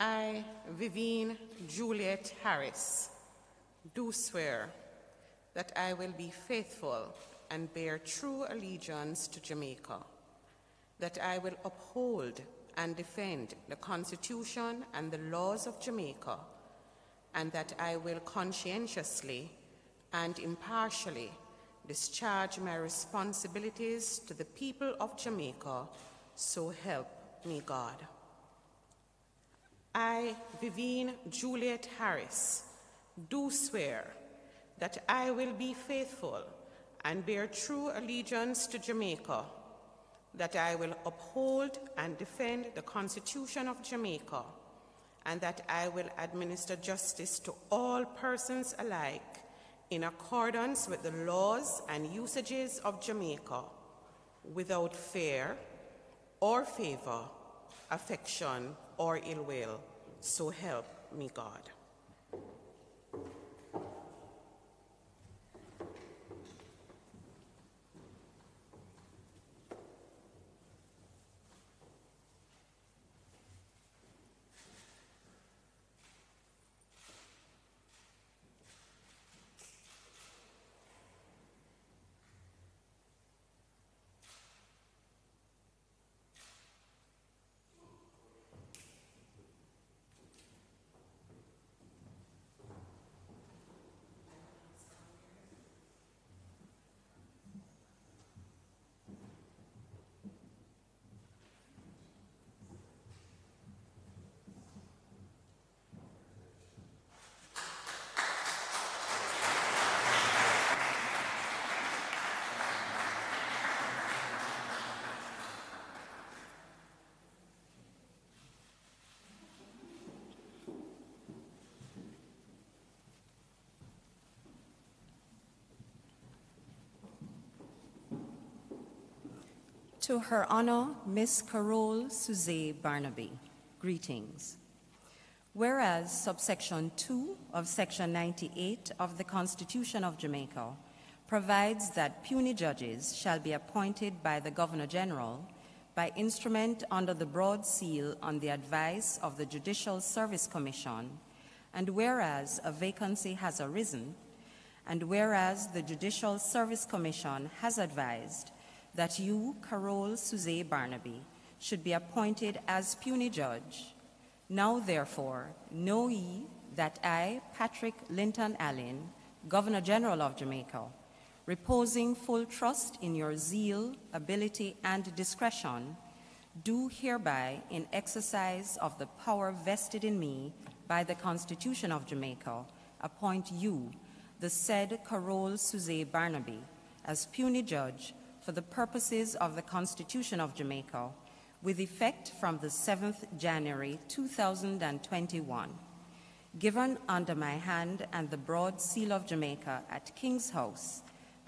I, Vivienne Juliet Harris, do swear that I will be faithful and bear true allegiance to Jamaica, that I will uphold and defend the Constitution and the laws of Jamaica, and that I will conscientiously and impartially discharge my responsibilities to the people of Jamaica, so help me God. I, Vivienne Juliet Harris, do swear that I will be faithful and bear true allegiance to Jamaica, that I will uphold and defend the Constitution of Jamaica, and that I will administer justice to all persons alike in accordance with the laws and usages of Jamaica, without fear or favor, affection, or ill will, so help me God. To Her Honor, Miss Carole Suzée Barnaby, greetings. Whereas subsection 2 of section 98 of the Constitution of Jamaica provides that puisne judges shall be appointed by the Governor General by instrument under the broad seal on the advice of the Judicial Service Commission, and whereas a vacancy has arisen, and whereas the Judicial Service Commission has advised that you, Carole Suzée Barnaby, should be appointed as puisne judge. Now, therefore, know ye that I, Patrick Linton Allen, Governor General of Jamaica, reposing full trust in your zeal, ability, and discretion, do hereby, in exercise of the power vested in me by the Constitution of Jamaica, appoint you, the said Carole Suzée Barnaby, as puisne judge for the purposes of the Constitution of Jamaica, with effect from the 7th January 2021, given under my hand and the broad seal of Jamaica at King's House,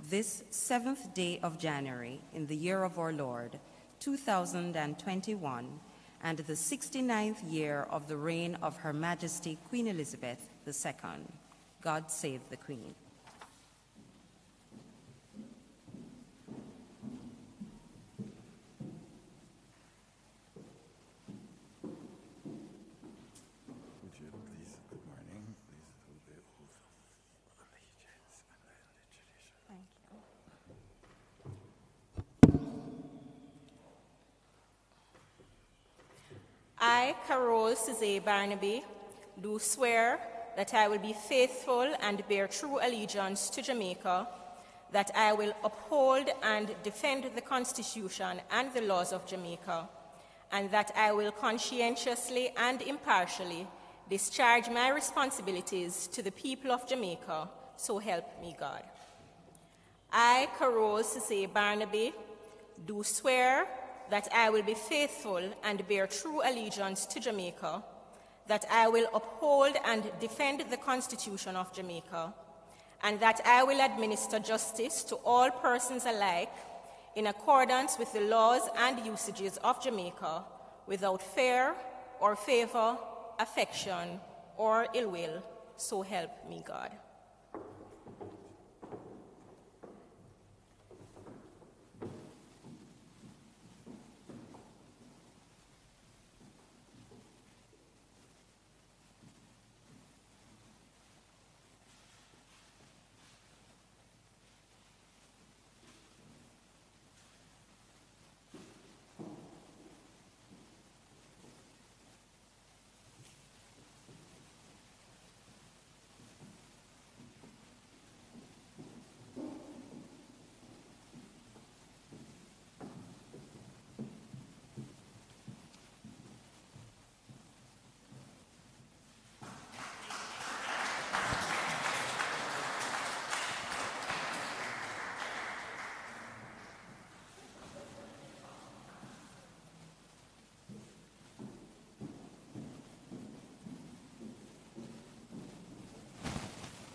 this 7th day of January in the year of our Lord, 2021, and the 69th year of the reign of Her Majesty Queen Elizabeth II. God save the Queen. I, Carole Suzée Barnaby, do swear that I will be faithful and bear true allegiance to Jamaica, that I will uphold and defend the Constitution and the laws of Jamaica, and that I will conscientiously and impartially discharge my responsibilities to the people of Jamaica, so help me God. I, Carole Suzée Barnaby, do swear that I will be faithful and bear true allegiance to Jamaica, that I will uphold and defend the Constitution of Jamaica, and that I will administer justice to all persons alike in accordance with the laws and usages of Jamaica, without fear or favor, affection, or ill will, so help me God.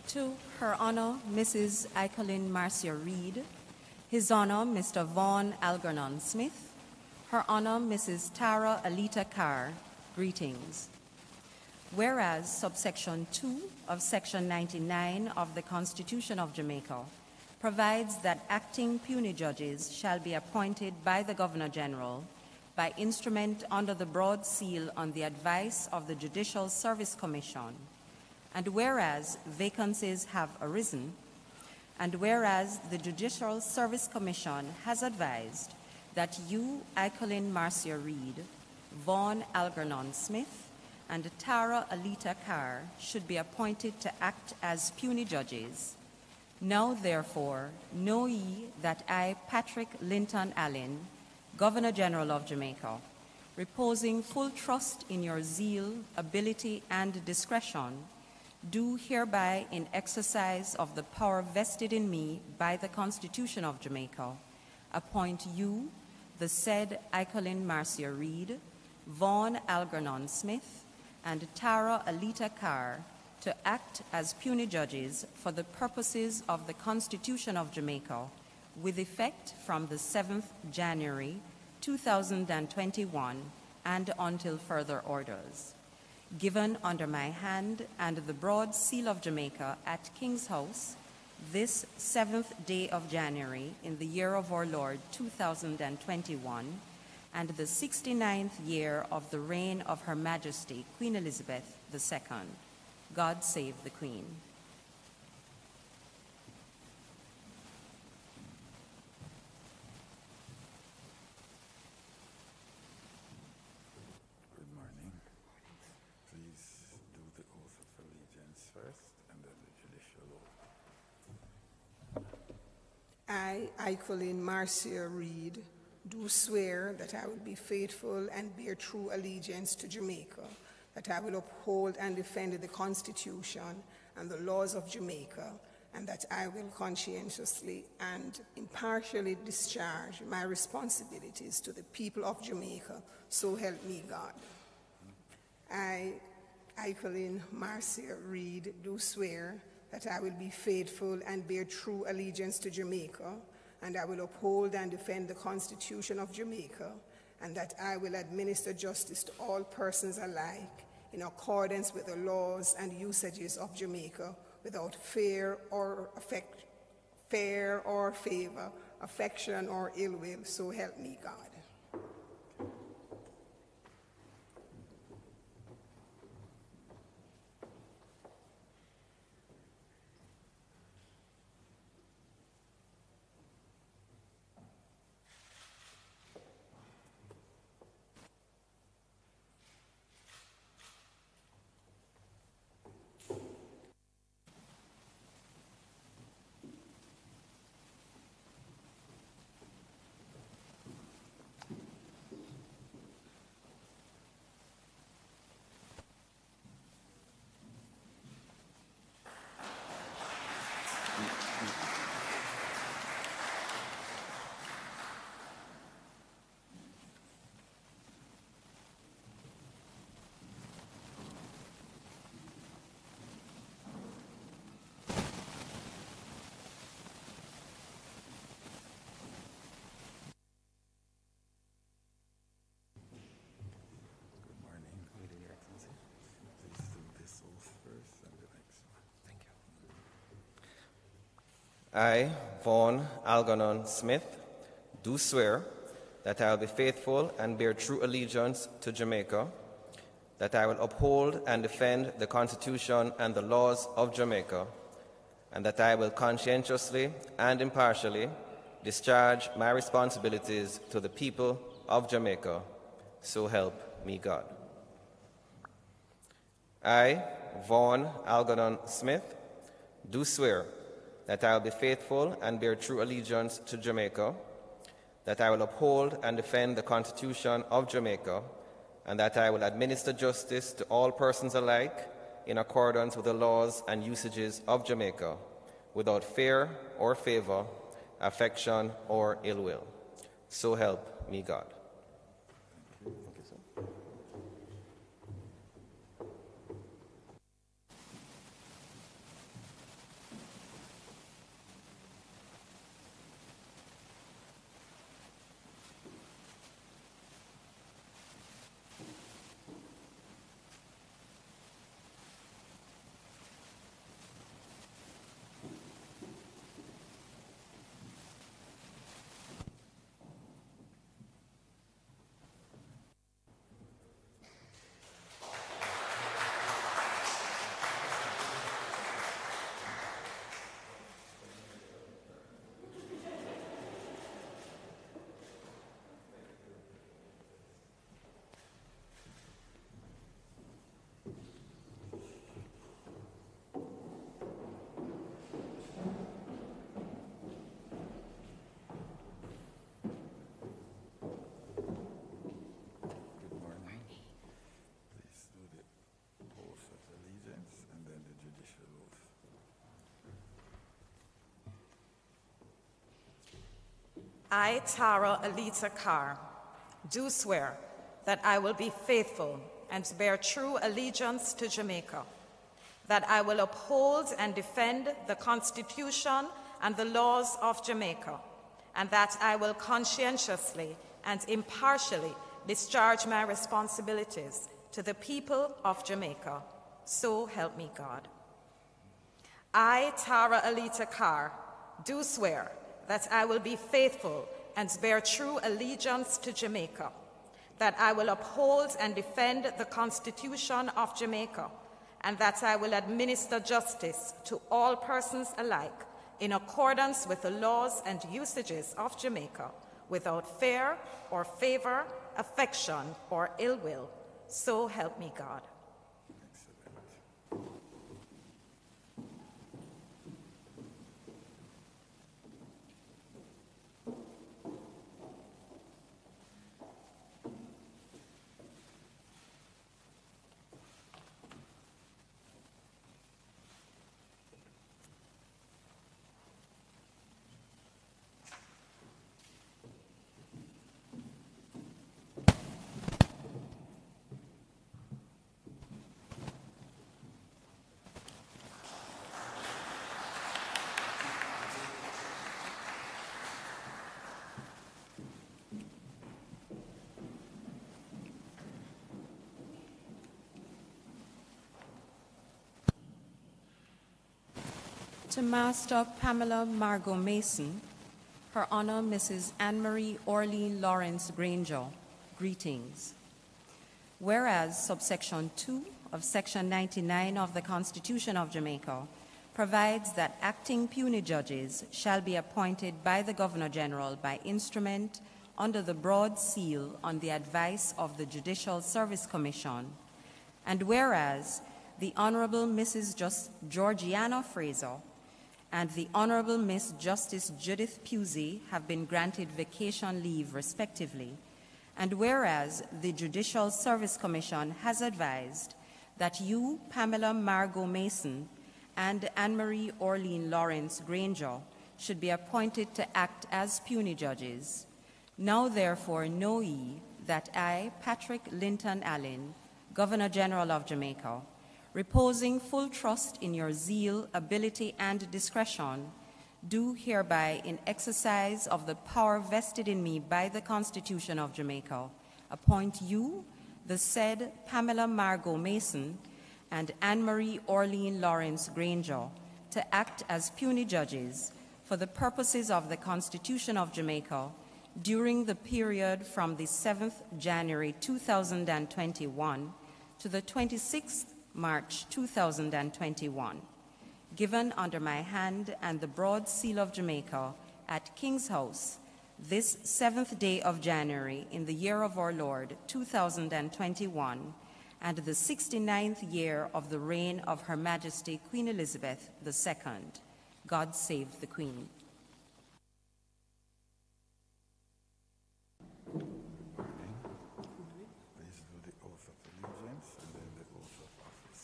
To Her Honor Mrs. Icolin Marcia Reed, His Honor Mr. Vaughn Algernon Smith, Her Honor Mrs. Tara Alita Carr, greetings. Whereas subsection 2 of section 99 of the Constitution of Jamaica provides that acting puisne judges shall be appointed by the Governor General by instrument under the broad seal on the advice of the Judicial Service Commission, and whereas vacancies have arisen, and whereas the Judicial Service Commission has advised that you, Icolin Marcia Reed, Vaughn Algernon Smith, and Tara Alita Carr should be appointed to act as puisne judges. Now, therefore, know ye that I, Patrick Linton Allen, Governor General of Jamaica, reposing full trust in your zeal, ability, and discretion, do hereby, in exercise of the power vested in me by the Constitution of Jamaica, appoint you, the said Icolin Marcia Reed, Vaughn Algernon Smith, and Tara Alita Carr to act as puisne judges for the purposes of the Constitution of Jamaica with effect from the 7th January 2021 and until further orders. Given under my hand and the broad seal of Jamaica at King's House this 7th day of January in the year of our Lord 2021, and the 69th year of the reign of Her Majesty Queen Elizabeth II. God save the Queen. Good morning. Please do the oath of allegiance first and then the judicial oath. I, Icolin Marcia Reed, do swear that I will be faithful and bear true allegiance to Jamaica, that I will uphold and defend the Constitution and the laws of Jamaica, and that I will conscientiously and impartially discharge my responsibilities to the people of Jamaica, so help me God. I, Icolin Marcia Reed, do swear that I will be faithful and bear true allegiance to Jamaica, and I will uphold and defend the Constitution of Jamaica, and that I will administer justice to all persons alike in accordance with the laws and usages of Jamaica without fear or favor, affection or ill will, so help me God. I, Vaughn Algernon Smith, do swear that I will be faithful and bear true allegiance to Jamaica, that I will uphold and defend the Constitution and the laws of Jamaica, and that I will conscientiously and impartially discharge my responsibilities to the people of Jamaica, so help me God. I, Vaughn Algernon Smith, do swear that I will be faithful and bear true allegiance to Jamaica, that I will uphold and defend the Constitution of Jamaica, and that I will administer justice to all persons alike in accordance with the laws and usages of Jamaica, without fear or favor, affection or ill will. So help me God. Thank you, sir. I, Tara Alita Carr, do swear that I will be faithful and bear true allegiance to Jamaica, that I will uphold and defend the Constitution and the laws of Jamaica, and that I will conscientiously and impartially discharge my responsibilities to the people of Jamaica. So help me God. I, Tara Alita Carr, do swear that I will be faithful and bear true allegiance to Jamaica, that I will uphold and defend the Constitution of Jamaica, and that I will administer justice to all persons alike in accordance with the laws and usages of Jamaica, without fear or favor, affection or ill will. So help me God. To Master Pamela Margot Mason, Her Honor Mrs. Anne-Marie Orlean Lawrence Granger, greetings. Whereas subsection 2 of section 99 of the Constitution of Jamaica provides that acting puisne judges shall be appointed by the Governor General by instrument under the broad seal on the advice of the Judicial Service Commission, and whereas the Honorable Mrs. Georgiana Fraser and the Honorable Miss Justice Judith Pusey have been granted vacation leave respectively, and whereas the Judicial Service Commission has advised that you, Pamela Margot Mason, and Anne-Marie Orlean Lawrence Granger should be appointed to act as puisne judges. Now therefore know ye that I, Patrick Linton Allen, Governor General of Jamaica, reposing full trust in your zeal, ability, and discretion, do hereby, in exercise of the power vested in me by the Constitution of Jamaica, appoint you, the said Pamela Margot Mason, and Anne-Marie Orlean Lawrence Granger, to act as puisne judges for the purposes of the Constitution of Jamaica during the period from the 7th January 2021 to the 26th March 2021, given under my hand and the broad seal of Jamaica at King's House this 7th day of January in the year of our Lord 2021, and the 69th year of the reign of Her Majesty Queen Elizabeth II. God save the Queen. Please do the oath of allegiance and then the oath of office.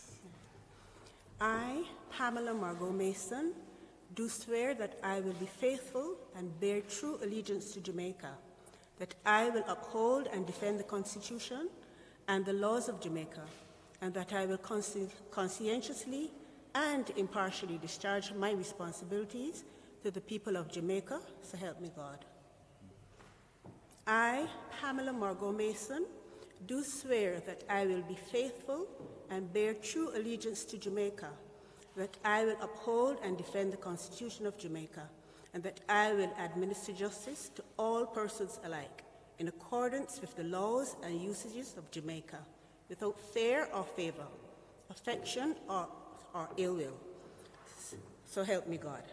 I, Pamela Margot Mason, do swear that I will be faithful and bear true allegiance to Jamaica, that I will uphold and defend the Constitution and the laws of Jamaica, and that I will conscientiously and impartially discharge my responsibilities to the people of Jamaica, so help me God. I, Pamela Margot Mason, do swear that I will be faithful and bear true allegiance to Jamaica, that I will uphold and defend the Constitution of Jamaica, and that I will administer justice to all persons alike, in accordance with the laws and usages of Jamaica, without fear or favor, affection or ill will. So help me God.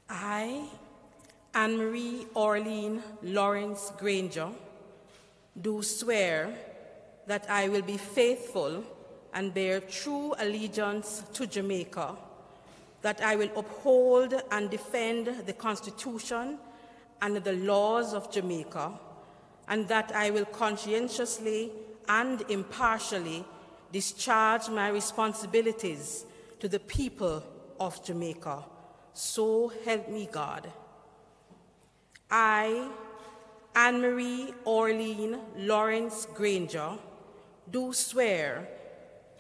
I, Anne-Marie Orlean Lawrence Granger, do swear that I will be faithful and bear true allegiance to Jamaica, that I will uphold and defend the Constitution and the laws of Jamaica, and that I will conscientiously and impartially discharge my responsibilities to the people of Jamaica. So help me God. I, Anne-Marie Orlean Lawrence Granger, do swear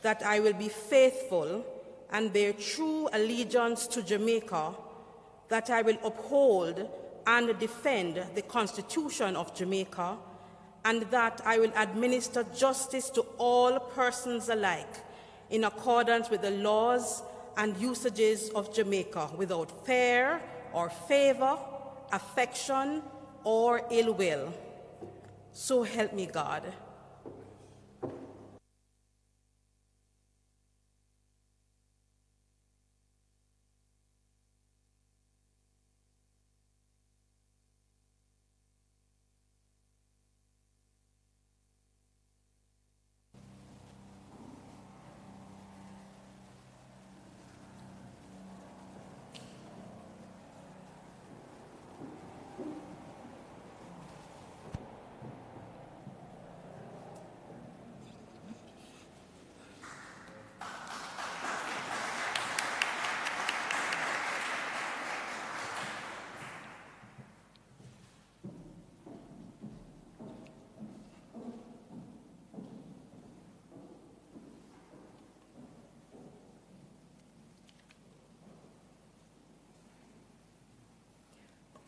that I will be faithful and bear true allegiance to Jamaica, that I will uphold and defend the Constitution of Jamaica, and that I will administer justice to all persons alike in accordance with the laws and usages of Jamaica, without fear or favor, affection, or ill will. So help me God.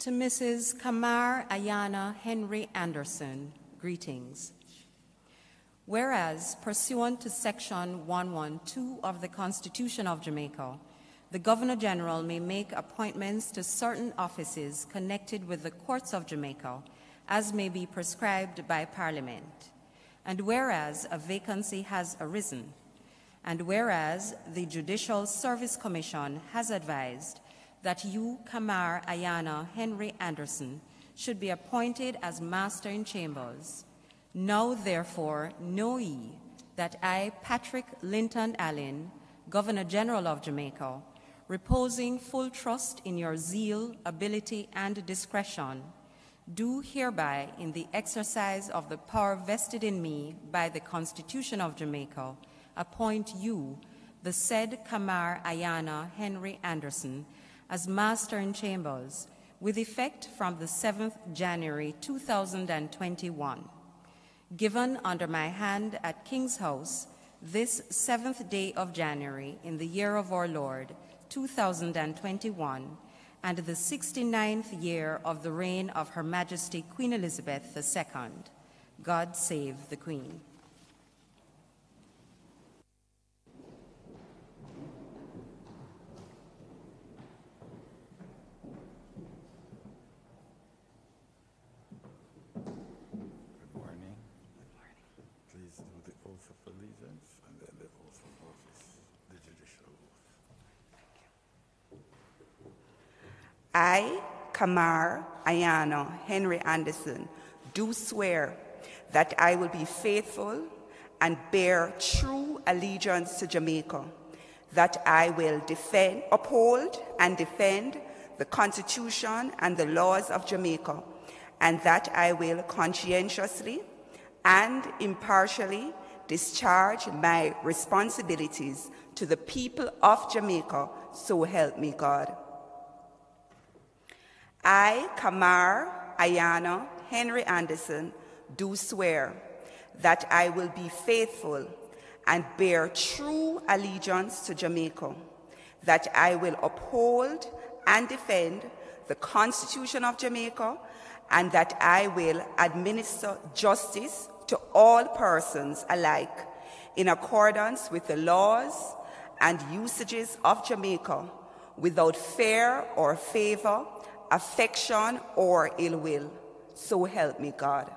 To Mrs. Kamar Ayana Henry Anderson, greetings. Whereas, pursuant to Section 112 of the Constitution of Jamaica, the Governor General may make appointments to certain offices connected with the courts of Jamaica, as may be prescribed by Parliament. And whereas a vacancy has arisen, and whereas the Judicial Service Commission has advised that you, Kamar Ayana Henry Anderson, should be appointed as Master in Chambers. Now, therefore, know ye that I, Patrick Linton Allen, Governor General of Jamaica, reposing full trust in your zeal, ability, and discretion, do hereby, in the exercise of the power vested in me by the Constitution of Jamaica, appoint you, the said Kamar Ayana Henry Anderson, as Master in Chambers, with effect from the 7th January 2021. Given under my hand at King's House this 7th day of January in the year of our Lord, 2021, and the 69th year of the reign of Her Majesty Queen Elizabeth II. God save the Queen. I, Kamar Ayana Henry Anderson, do swear that I will be faithful and bear true allegiance to Jamaica, that I will uphold and defend the Constitution and the laws of Jamaica, and that I will conscientiously and impartially discharge my responsibilities to the people of Jamaica, so help me God. I, Kamar Ayana Henry Anderson, do swear that I will be faithful and bear true allegiance to Jamaica, that I will uphold and defend the Constitution of Jamaica, and that I will administer justice to all persons alike in accordance with the laws and usages of Jamaica, without fear or favor, affection, or ill will. So help me God.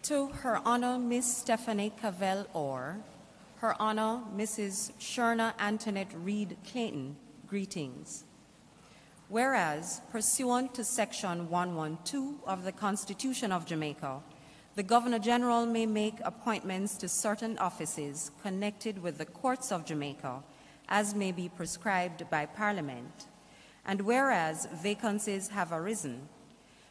To Her Honor Miss Stephanie Cavell Orr, Her Honor Mrs. Sherna Antoinette Reed Clayton, greetings. Whereas, pursuant to Section 112 of the Constitution of Jamaica, the Governor General may make appointments to certain offices connected with the courts of Jamaica as may be prescribed by Parliament. And whereas vacancies have arisen,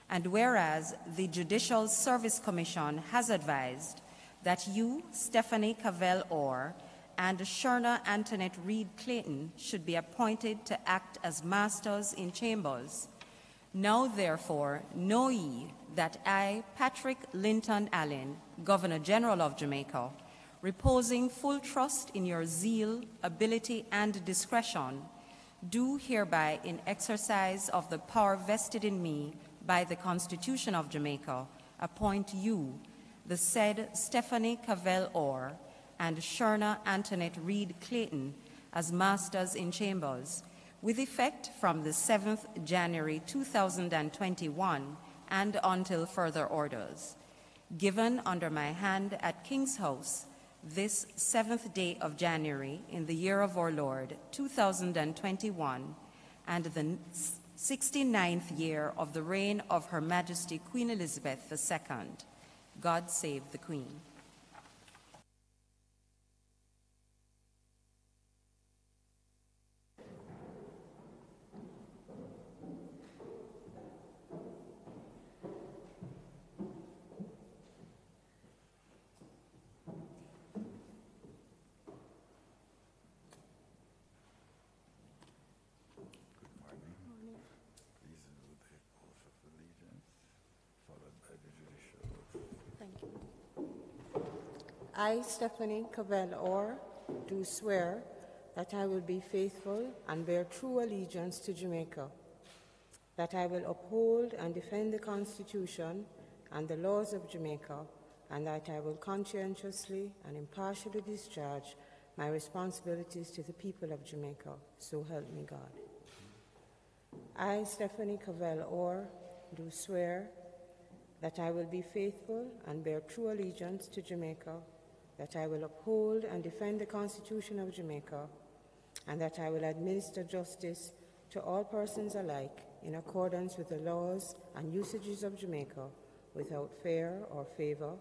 and whereas the Judicial Service Commission has advised that you, Stephanie Cavell Orr, and Sherna Antoinette Reed Clayton should be appointed to act as masters in chambers. Now, therefore, know ye that I, Patrick Linton Allen, Governor General of Jamaica, reposing full trust in your zeal, ability, and discretion, do hereby, in exercise of the power vested in me by the Constitution of Jamaica, appoint you, the said Stephanie Cavell Orr and Sherna Antoinette Reed Clayton, as masters in chambers, with effect from the 7th January 2021 and until further orders. Given under my hand at King's House, this 7th day of January in the year of our Lord 2021, and the 69th year of the reign of Her Majesty Queen Elizabeth II. God save the Queen. I, Stephanie Cavell Orr, do swear that I will be faithful and bear true allegiance to Jamaica, that I will uphold and defend the Constitution and the laws of Jamaica, and that I will conscientiously and impartially discharge my responsibilities to the people of Jamaica. So help me God. I, Stephanie Cavell Orr, do swear that I will be faithful and bear true allegiance to Jamaica, that I will uphold and defend the Constitution of Jamaica, and that I will administer justice to all persons alike in accordance with the laws and usages of Jamaica, without fear or favor,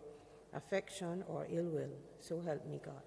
affection or ill will. So help me God.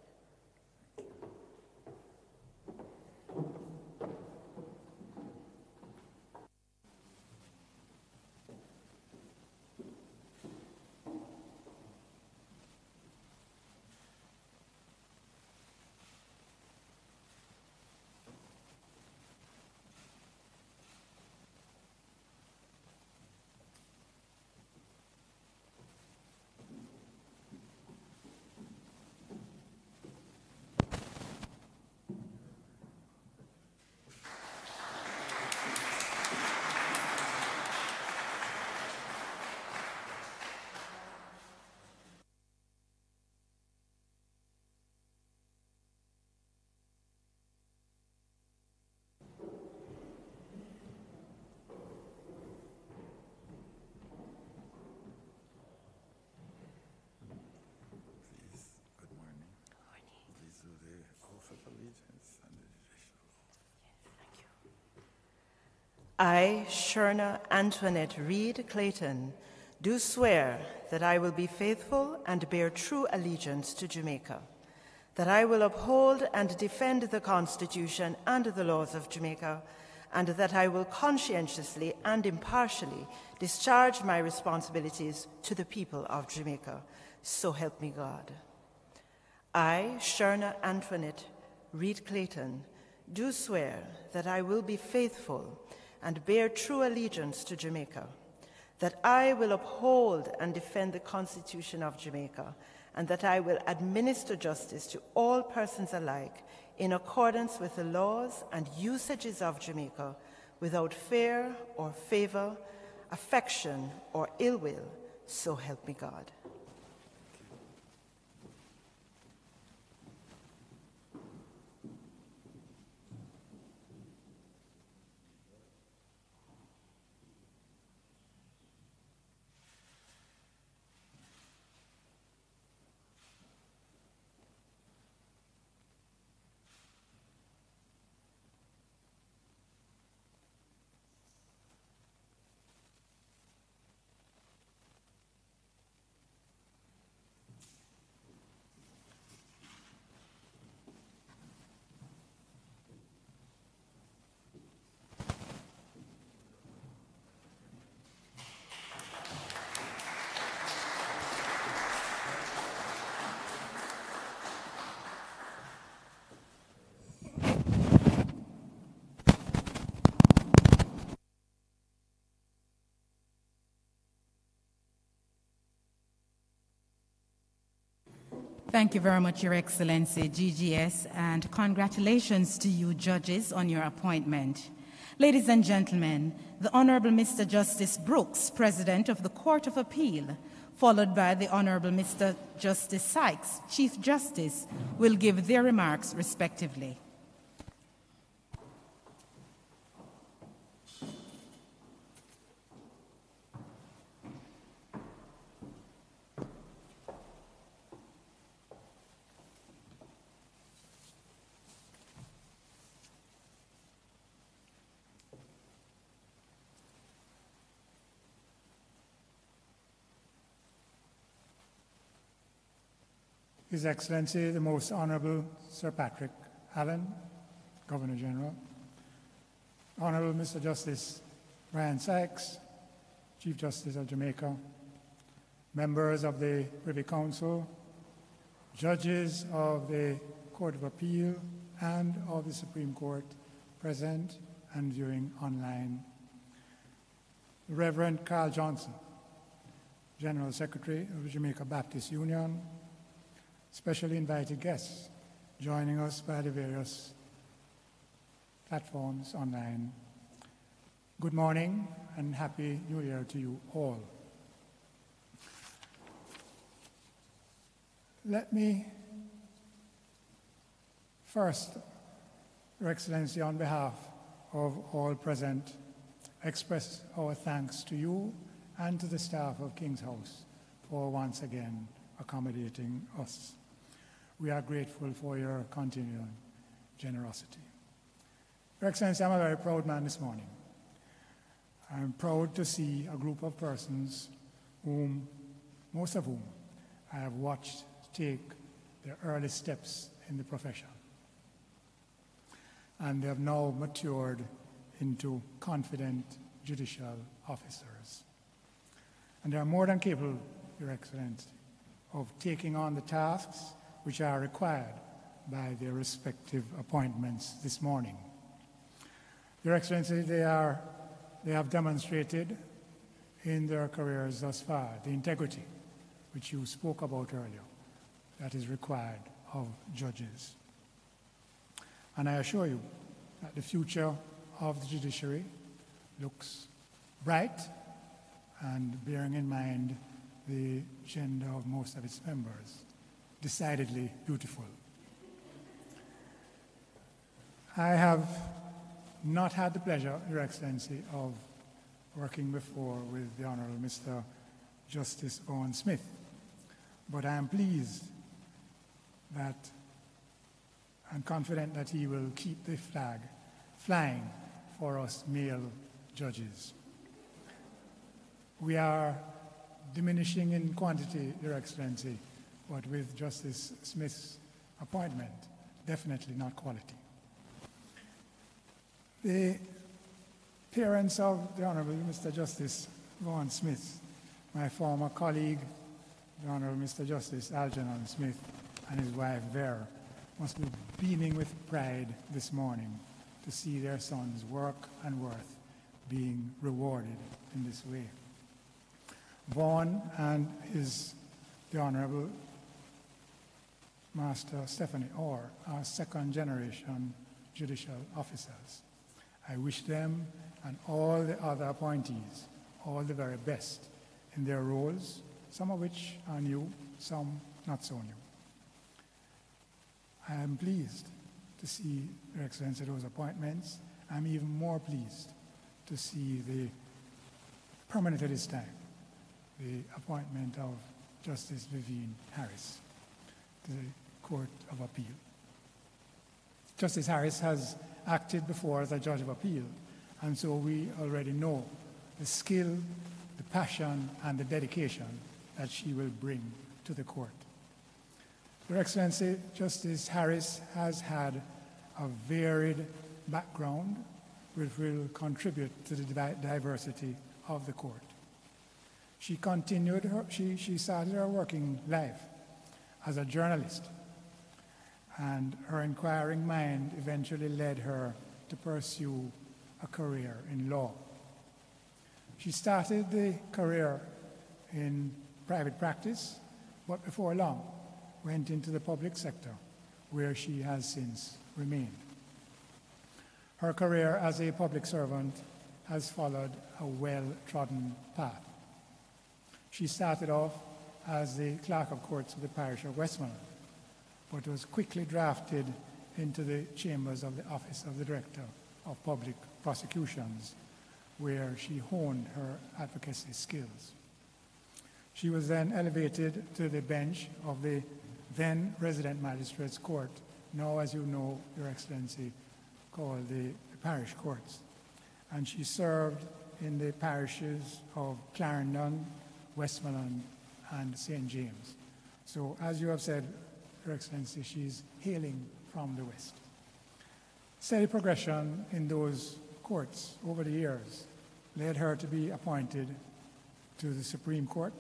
I, Sherna Antoinette Reed Clayton, do swear that I will be faithful and bear true allegiance to Jamaica, that I will uphold and defend the Constitution and the laws of Jamaica, and that I will conscientiously and impartially discharge my responsibilities to the people of Jamaica. So help me God. I, Sherna Antoinette Reed Clayton, do swear that I will be faithful and bear true allegiance to Jamaica, that I will uphold and defend the Constitution of Jamaica, and that I will administer justice to all persons alike in accordance with the laws and usages of Jamaica, without fear or favor, affection or ill will. So help me God. Thank you very much, Your Excellency, GGS, and congratulations to you, judges, on your appointment. Ladies and gentlemen, the Honorable Mr. Justice Brooks, President of the Court of Appeal, followed by the Honorable Mr. Justice Sykes, Chief Justice, will give their remarks respectively. His Excellency, the Most Honorable Sir Patrick Allen, Governor General, Honorable Mr. Justice Brian Sykes, Chief Justice of Jamaica, members of the Privy Council, judges of the Court of Appeal and of the Supreme Court present and viewing online, the Reverend Carl Johnson, General Secretary of the Jamaica Baptist Union, specially invited guests joining us by the various platforms online. Good morning and Happy New Year to you all. Let me first, Your Excellency, on behalf of all present, express our thanks to you and to the staff of King's House for once again accommodating us. We are grateful for your continuing generosity. Your Excellency, I'm a very proud man this morning. I'm proud to see a group of persons most of whom I have watched take their early steps in the profession. And they have now matured into confident judicial officers. And they are more than capable, Your Excellency, of taking on the tasks which are required by their respective appointments this morning. Your Excellency, they have demonstrated in their careers thus far the integrity which you spoke about earlier that is required of judges. And I assure you that the future of the judiciary looks bright, and bearing in mind the gender of most of its members, decidedly beautiful. I have not had the pleasure, Your Excellency, of working before with the Honorable Mr. Justice Owen Smith, but I am pleased that and confident that he will keep the flag flying for us male judges. We are diminishing in quantity, Your Excellency, but with Justice Smith's appointment, definitely not quality. The parents of the Honorable Mr. Justice Vaughan Smith, my former colleague, the Honorable Mr. Justice Algernon Smith, and his wife Vera, must be beaming with pride this morning to see their son's work and worth being rewarded in this way. Vaughan and the Honorable Master Stephanie Orr are second-generation judicial officers. I wish them and all the other appointees all the very best in their roles, some of which are new, some not so new. I am pleased to see, Your Excellency, those appointments. I'm even more pleased to see the permanent at this time, the appointment of Justice Vivian Harris to the Court of Appeal. Justice Harris has acted before as a judge of appeal, and so we already know the skill, the passion, and the dedication that she will bring to the court. Your Excellency, Justice Harris has had a varied background which will contribute to the diversity of the court. She started her working life as a journalist, and her inquiring mind eventually led her to pursue a career in law. She started the career in private practice, but before long went into the public sector, where she has since remained. Her career as a public servant has followed a well-trodden path. She started off as the Clerk of Courts of the parish of Westmoreland, but was quickly drafted into the chambers of the Office of the Director of Public Prosecutions, where she honed her advocacy skills. She was then elevated to the bench of the then Resident Magistrates Court, now, as you know, Your Excellency, called the Parish Courts. And she served in the parishes of Clarendon, Westmoreland, and St. James. So, as you have said, Your Excellency, she's hailing from the West. Steady progression in those courts over the years led her to be appointed to the Supreme Court,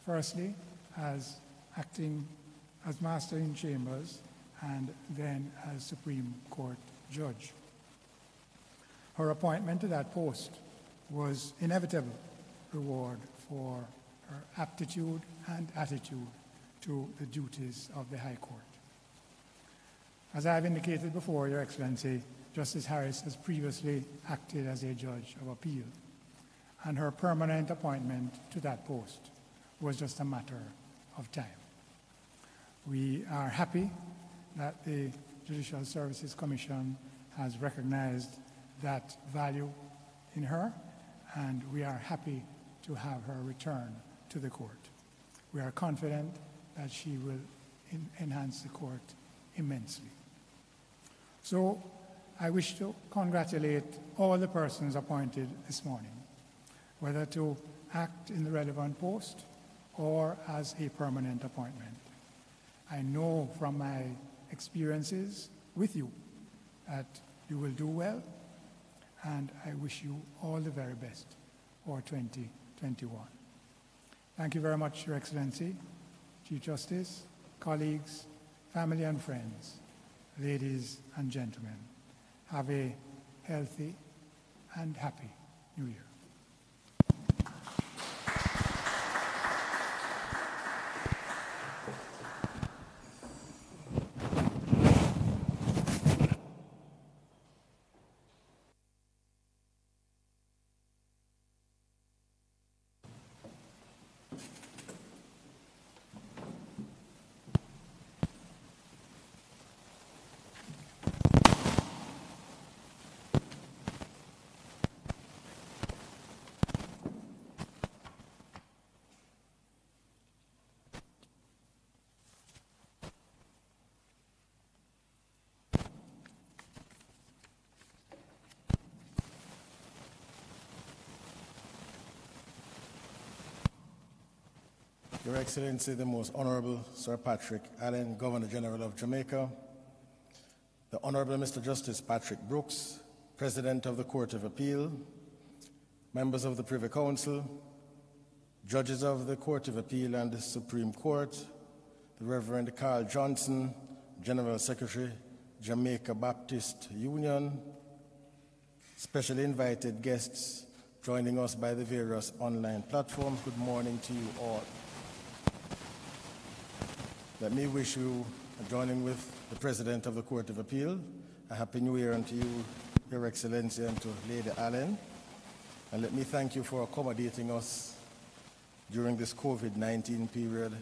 firstly as acting as Master in Chambers and then as Supreme Court Judge. Her appointment to that post was inevitable reward for her aptitude and attitude to the duties of the High Court. As I have indicated before, Your Excellency, Justice Harris has previously acted as a judge of appeal, and her permanent appointment to that post was just a matter of time. We are happy that the Judicial Services Commission has recognized that value in her, and we are happy to have her return to the court. We are confident that she will enhance the court immensely. So I wish to congratulate all the persons appointed this morning, whether to act in the relevant post or as a permanent appointment. I know from my experiences with you that you will do well, and I wish you all the very best for 2021. Thank you very much, Your Excellency, Chief Justice, colleagues, family and friends, ladies and gentlemen. Have a healthy and happy New Year. Your Excellency, the Most Honorable Sir Patrick Allen, Governor General of Jamaica, the Honorable Mr. Justice Patrick Brooks, President of the Court of Appeal, members of the Privy Council, judges of the Court of Appeal and the Supreme Court, the Reverend Carl Johnson, General Secretary, Jamaica Baptist Union, specially invited guests joining us by the various online platforms. Good morning to you all. Let me wish you, joining with the President of the Court of Appeal, a Happy New Year unto you, Your Excellency, and to Lady Allen. And let me thank you for accommodating us during this COVID-19 period,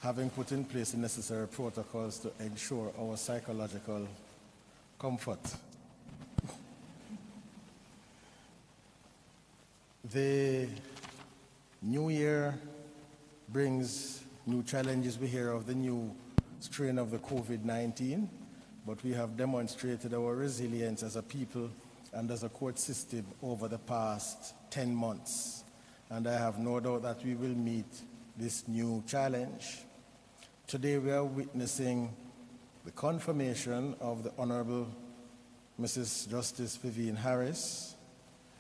having put in place the necessary protocols to ensure our psychological comfort. The new year brings new challenges. We hear of the new strain of the COVID-19, but we have demonstrated our resilience as a people and as a court system over the past 10 months. And I have no doubt that we will meet this new challenge. Today we are witnessing the confirmation of the Honorable Mrs. Justice Vivian Harris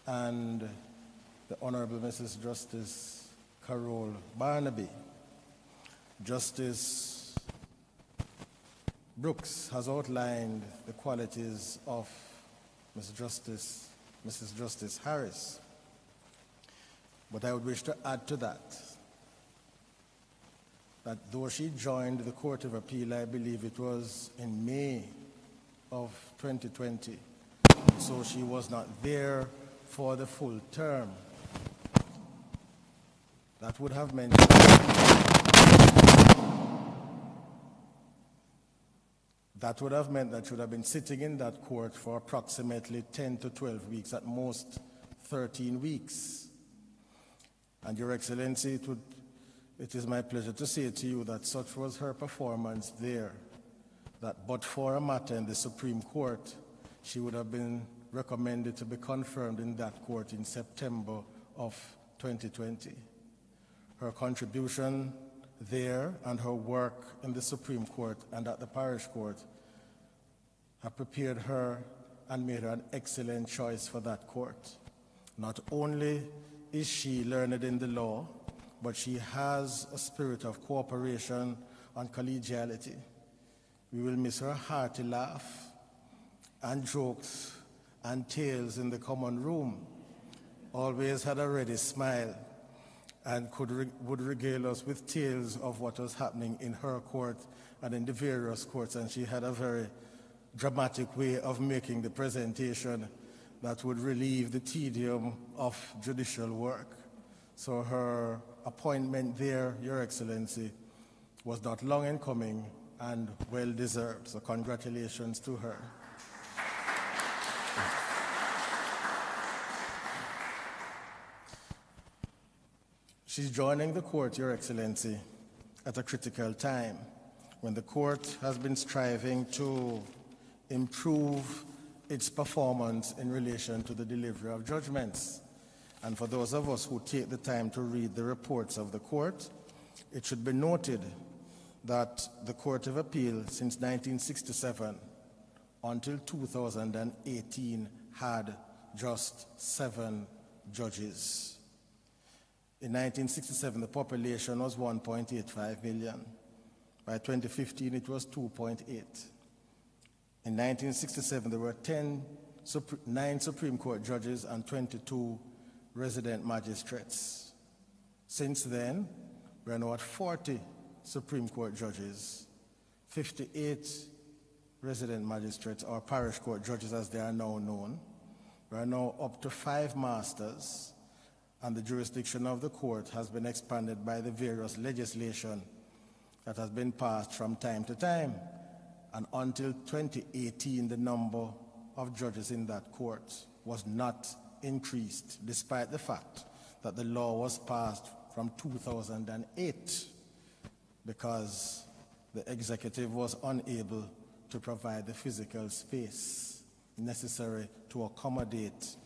and the Honorable Mrs. Justice Carol Barnaby. Justice Brooks has outlined the qualities of Mrs. Justice Harris, but I would wish to add to that that though she joined the Court of Appeal, I believe it was in May of 2020, so she was not there for the full term. That would have meant that she would have been sitting in that court for approximately 10 to 12 weeks, at most 13 weeks. And Your Excellency, it is my pleasure to say to you that such was her performance there, that but for a matter in the Supreme Court, she would have been recommended to be confirmed in that court in September of 2020. Her contribution there and her work in the Supreme Court and at the Parish Court have prepared her and made her an excellent choice for that court. Not only is she learned in the law, but she has a spirit of cooperation and collegiality. We will miss her hearty laugh and jokes and tales in the common room. Always had a ready smile and would regale us with tales of what was happening in her court and in the various courts, and she had a very dramatic way of making the presentation that would relieve the tedium of judicial work. So her appointment there, Your Excellency, was not long in coming and well deserved. So congratulations to her. She's joining the court, Your Excellency, at a critical time when the court has been striving to improve its performance in relation to the delivery of judgments. And for those of us who take the time to read the reports of the court, it should be noted that the Court of Appeal since 1967 until 2018 had just 7 judges. In 1967, the population was 1.85 million. By 2015, it was 2.8. In 1967, there were 9 Supreme Court judges and 22 resident magistrates. Since then, we are now at 40 Supreme Court judges, 58 resident magistrates, or parish court judges as they are now known. We are now up to 5 masters, and the jurisdiction of the court has been expanded by the various legislation that has been passed from time to time. And until 2018, the number of judges in that court was not increased, despite the fact that the law was passed from 2008 because the executive was unable to provide the physical space necessary to accommodate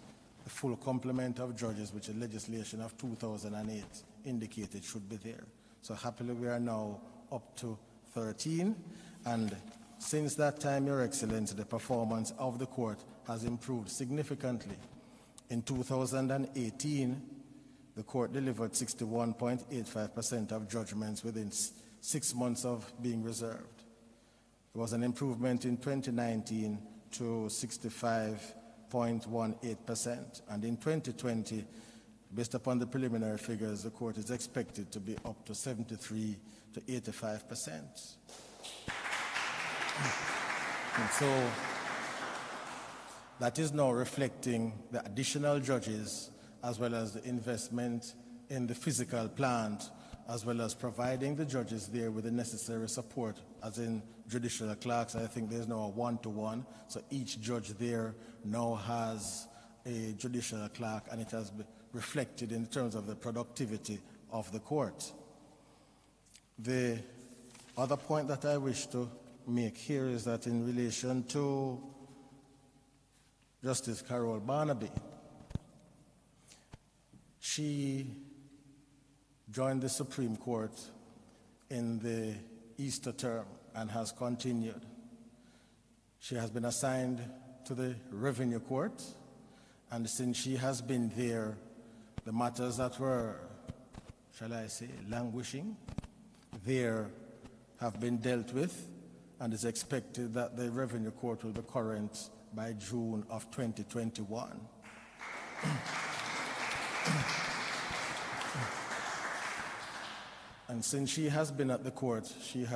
the full complement of judges, which the legislation of 2008 indicated should be there. So happily we are now up to 13, and since that time, Your Excellency, the performance of the court has improved significantly. In 2018, the court delivered 61.85% of judgments within 6 months of being reserved. There was an improvement in 2019 to 65.18%, and in 2020, based upon the preliminary figures, the court is expected to be up to 73 to 85%. And so that is now reflecting the additional judges as well as the investment in the physical plant, as well as providing the judges there with the necessary support, as in judicial clerks. I think there's now a 1-to-1, so each judge there now has a judicial clerk, and it has been reflected in terms of the productivity of the court. The other point that I wish to make here is that in relation to Justice Carol Barnaby, she joined the Supreme Court in the Easter term and has continued. She has been assigned to the Revenue Court, and since she has been there, the matters that were, shall I say, languishing there have been dealt with, and it's expected that the Revenue Court will be current by June of 2021. And since she has been at the court, she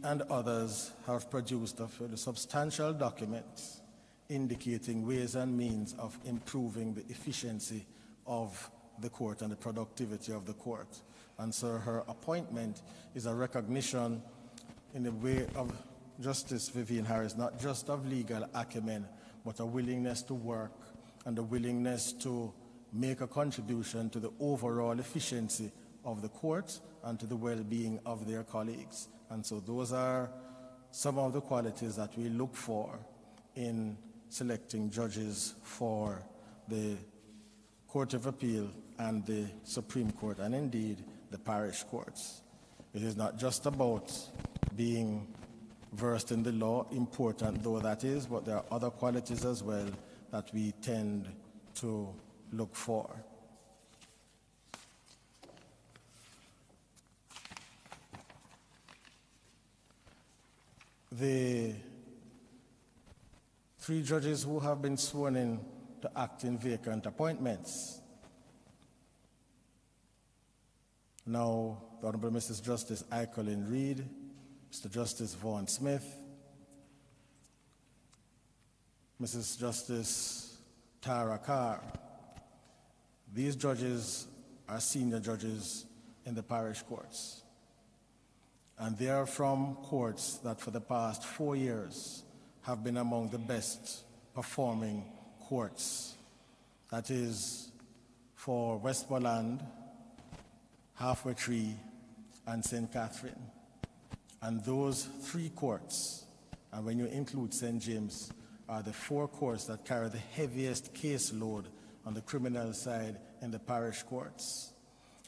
and others have produced a substantial documents indicating ways and means of improving the efficiency of the court and the productivity of the court. And so her appointment is a recognition in a way of Justice Vivian Harris, not just of legal acumen, but a willingness to work and a willingness to make a contribution to the overall efficiency of the court and to the well-being of their colleagues. And so those are some of the qualities that we look for in selecting judges for the Court of Appeal and the Supreme Court, and indeed the parish courts. It is not just about being versed in the law, important though that is, but there are other qualities as well that we tend to look for. The 3 judges who have been sworn in to act in vacant appointments. Now, the Honorable Mrs. Justice Icolin Reid, Mr. Justice Vaughan Smith, Mrs. Justice Tara Carr. These judges are senior judges in the parish courts. And they are from courts that for the past 4 years have been among the best performing courts. That is for Westmoreland, Halfway Tree, and St. Catherine. And those 3 courts, and when you include St. James, are the 4 courts that carry the heaviest caseload on the criminal side in the parish courts.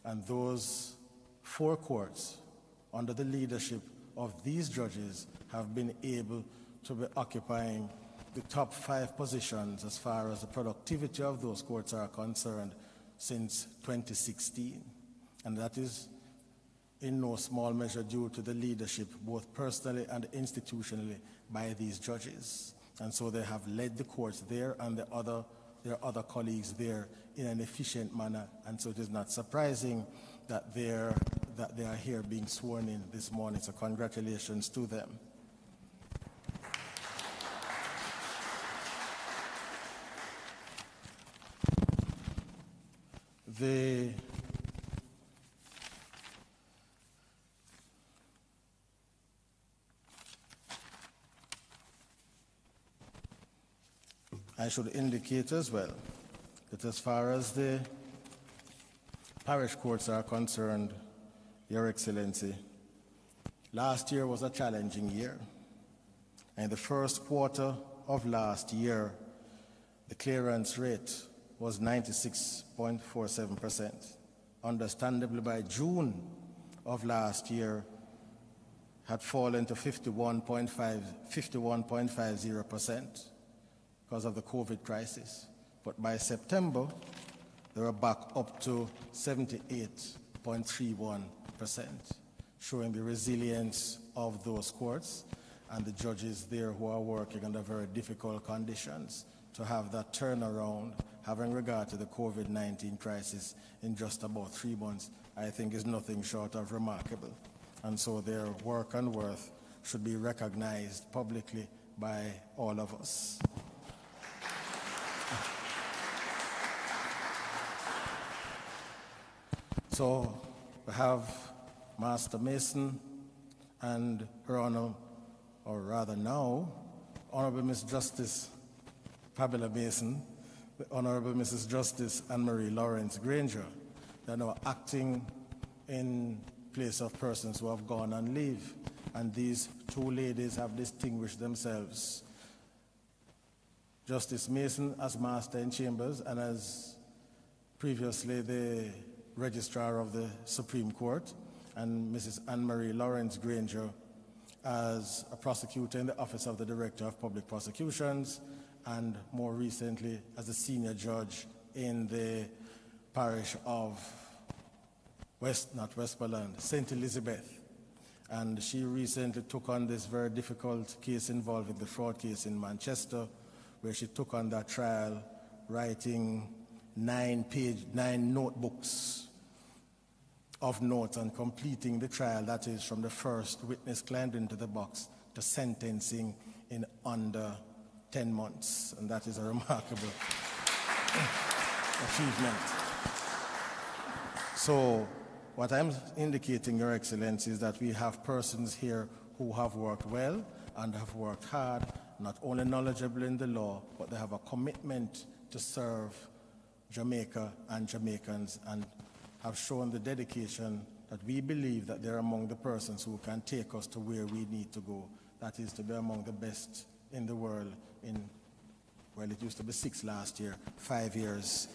And those 4 courts, under the leadership of these judges, have been able to be occupying the top 5 positions as far as the productivity of those courts are concerned since 2016. And that is in no small measure due to the leadership, both personally and institutionally, by these judges. And so they have led the courts there and their other colleagues there in an efficient manner. And so it is not surprising that they are here being sworn in this morning. So congratulations to them. I should indicate as well that as far as the parish courts are concerned, Your Excellency, last year was a challenging year. In the first quarter of last year, the clearance rate was 96.47%. Understandably, by June of last year, had fallen to 51.50% because of the COVID crisis. But by September, they were back up to 78.31%, showing the resilience of those courts and the judges there who are working under very difficult conditions to have that turnaround, having regard to the COVID-19 crisis in just about 3 months, I think is nothing short of remarkable. And so their work and worth should be recognized publicly by all of us. So we have Master Mason and Her Honor, or rather now, Honorable Miss Justice Pamela Mason, the Honorable Mrs. Justice Anne-Marie Lawrence Granger. They are now acting in place of persons who have gone on leave. And these 2 ladies have distinguished themselves. Justice Mason as Master in Chambers and as previously the Registrar of the Supreme Court, and Mrs. Anne-Marie Lawrence Granger as a prosecutor in the Office of the Director of Public Prosecutions, and more recently as a senior judge in the parish of St. Elizabeth. And she recently took on this very difficult case involving the fraud case in Manchester, where she took on that trial, writing 9 notebooks of note and completing the trial, that is from the first witness climbed into the box to sentencing in under 10 months. And that is a remarkable achievement. So what I'm indicating, Your Excellency, is that we have persons here who have worked well and have worked hard, not only knowledgeable in the law, but they have a commitment to serve Jamaica and Jamaicans, and have shown the dedication that we believe that they're among the persons who can take us to where we need to go. That is to be among the best in the world in, well, it used to be 6 last year, 5 years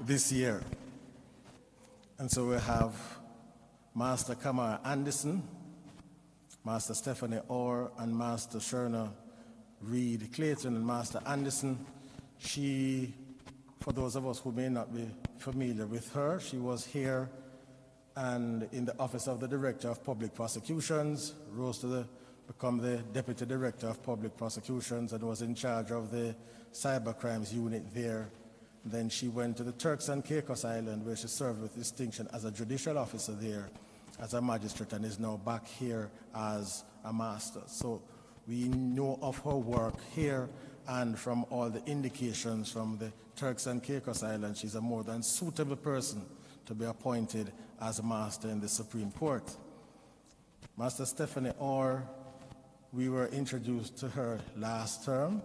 this year. And so we have Master Kamara Anderson, Master Stephanie Orr, and Master Sherna Reed Clayton. And Master Anderson, she, for those of us who may not be familiar with her, she was here and in the Office of the Director of Public Prosecutions, rose to become the Deputy Director of Public Prosecutions, and was in charge of the Cyber Crimes Unit there. Then she went to the Turks and Caicos Island, where she served with distinction as a judicial officer there, as a magistrate, and is now back here as a master. So we know of her work here, and from all the indications from the Turks and Caicos Islands, she's a more than suitable person to be appointed as a master in the Supreme Court. Master Stephanie Orr, we were introduced to her last term.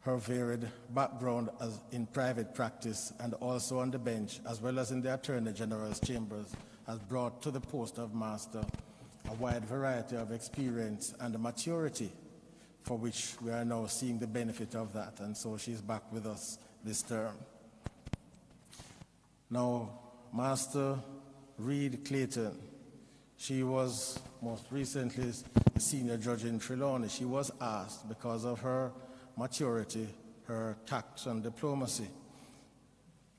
Her varied background as in private practice and also on the bench, as well as in the Attorney General's chambers, has brought to the post of master a wide variety of experience and maturity, for which we are now seeing the benefit of that. And so she's back with us this term. Now, Master Reed Clayton, she was most recently a senior judge in Trelawney. She was asked, because of her maturity, her tact and diplomacy,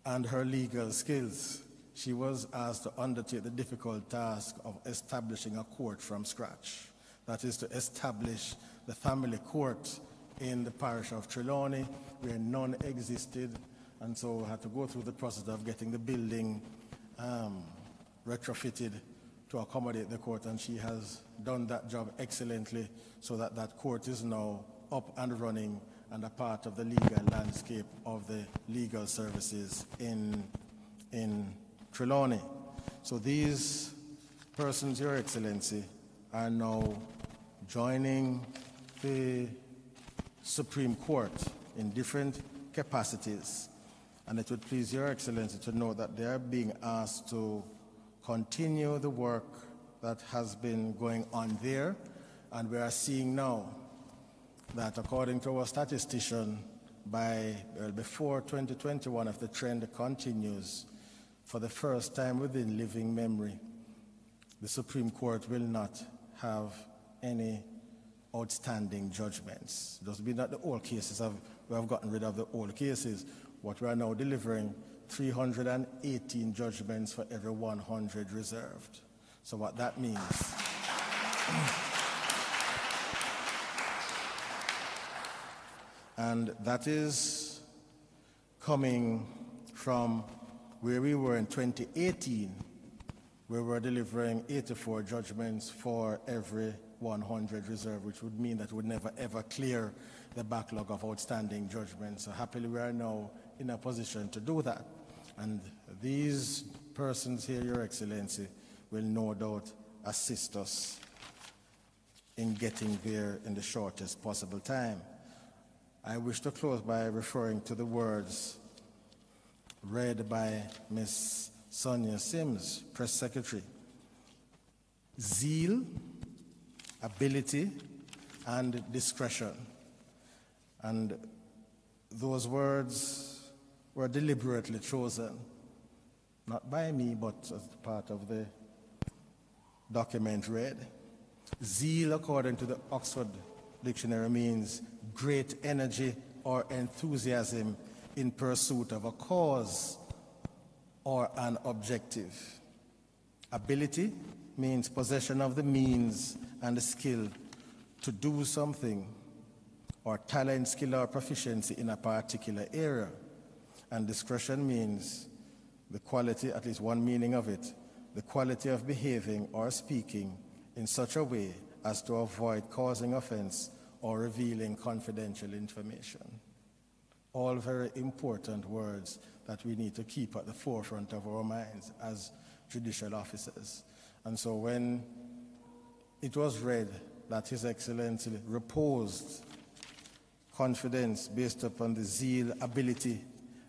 and her legal skills, she was asked to undertake the difficult task of establishing a court from scratch. That is to establish the family court in the parish of Trelawney, where none existed, and so we had to go through the process of getting the building retrofitted to accommodate the court, and she has done that job excellently, so that that court is now up and running and a part of the legal landscape of the legal services in Trelawney. So these persons, Your Excellency, are now joining the Supreme Court in different capacities. And it would please Your Excellency to know that they are being asked to continue the work that has been going on there. And we are seeing now that, according to our statistician, before 2021, if the trend continues, for the first time within living memory, the Supreme Court will not have any outstanding judgments. It doesn't mean that the old cases we have gotten rid of the old cases. What we are now delivering, 318 judgments for every 100 reserved. So what that means, and that is coming from where we were in 2018, where we were delivering 84 judgments for every 100 reserved, which would mean that we would never ever clear the backlog of outstanding judgments. So happily we are now in a position to do that. And these persons here, Your Excellency, will no doubt assist us in getting there in the shortest possible time. I wish to close by referring to the words read by Ms. Sonia Sims, Press Secretary. Zeal, ability, and discretion. And those words were deliberately chosen, not by me, but as part of the document read. Zeal, according to the Oxford Dictionary, means great energy or enthusiasm in pursuit of a cause or an objective. Ability means possession of the means and the skill to do something, or talent, skill, or proficiency in a particular area. And discretion means the quality, at least one meaning of it, the quality of behaving or speaking in such a way as to avoid causing offense or revealing confidential information. All very important words that we need to keep at the forefront of our minds as judicial officers. And so when it was read that His Excellency reposed confidence based upon the zeal, ability,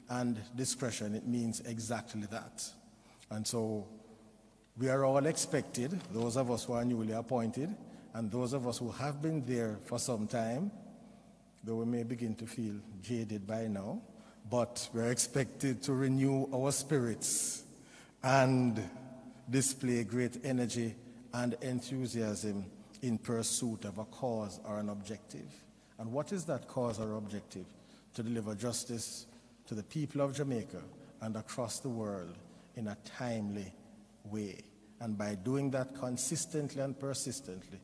and discretion, it means exactly that. And so we are all expected, those of us who are newly appointed, and those of us who have been there for some time, though we may begin to feel jaded by now, but we're expected to renew our spirits and display great energy and enthusiasm in pursuit of a cause or an objective. And what is that cause or objective? To deliver justice to the people of Jamaica and across the world in a timely way. And by doing that consistently and persistently,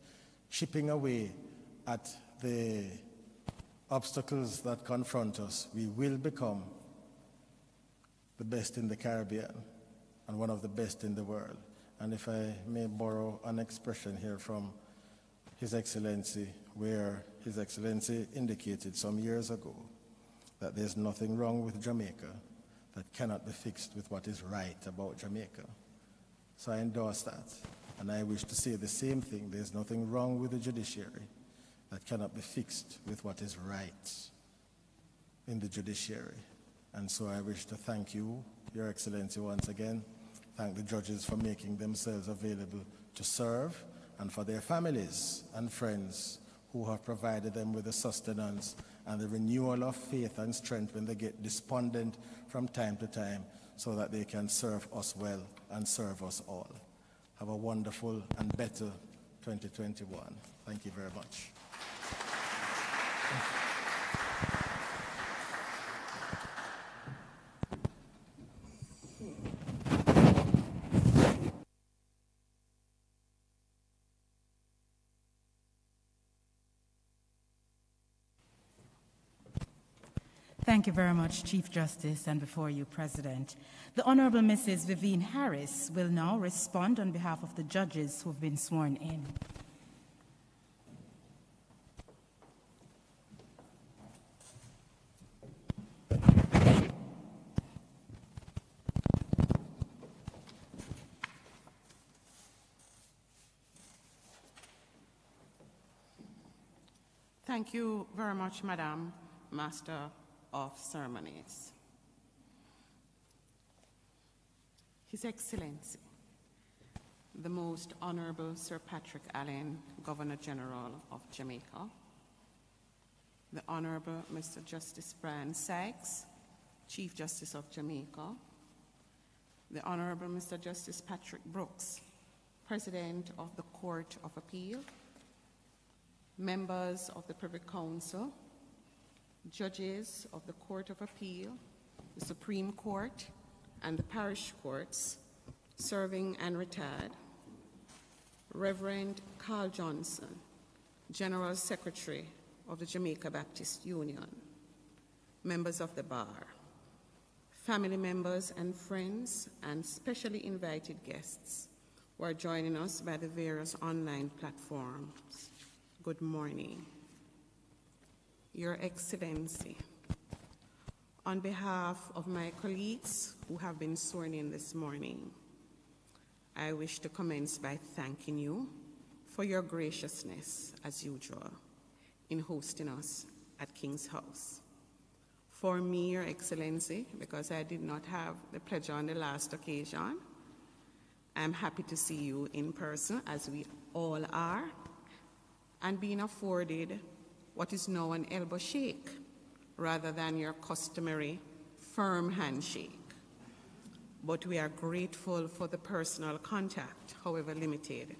chipping away at the obstacles that confront us, we will become the best in the Caribbean and one of the best in the world. And if I may borrow an expression here from His Excellency, where His Excellency indicated some years ago that there's nothing wrong with Jamaica that cannot be fixed with what is right about Jamaica. So I endorse that. And I wish to say the same thing. There's nothing wrong with the judiciary that cannot be fixed with what is right in the judiciary. And so I wish to thank you, Your Excellency, once again. Thank the judges for making themselves available to serve, and for their families and friends who have provided them with the sustenance and the renewal of faith and strength when they get despondent from time to time, so that they can serve us well and serve us all. Have a wonderful and better 2021. Thank you very much. Thank you very much, Chief Justice, and before you, President. The Honorable Mrs. Vivienne Harris will now respond on behalf of the judges who have been sworn in. Thank you very much, Madam Master of Ceremonies. His Excellency, the Most Honorable Sir Patrick Allen, Governor General of Jamaica, the Honorable Mr. Justice Brian Sykes, Chief Justice of Jamaica, the Honorable Mr. Justice Patrick Brooks, President of the Court of Appeal, members of the Privy Council, judges of the Court of Appeal, the Supreme Court, and the parish courts, serving and retired, Reverend Carl Johnson, General Secretary of the Jamaica Baptist Union, members of the bar, family members and friends, and specially invited guests who are joining us by the various online platforms. Good morning. Your Excellency, on behalf of my colleagues who have been sworn in this morning, I wish to commence by thanking you for your graciousness, as usual, in hosting us at King's House. For me, Your Excellency, because I did not have the pleasure on the last occasion, I'm happy to see you in person, as we all are, and being afforded what is now an elbow shake rather than your customary firm handshake. But we are grateful for the personal contact, however limited,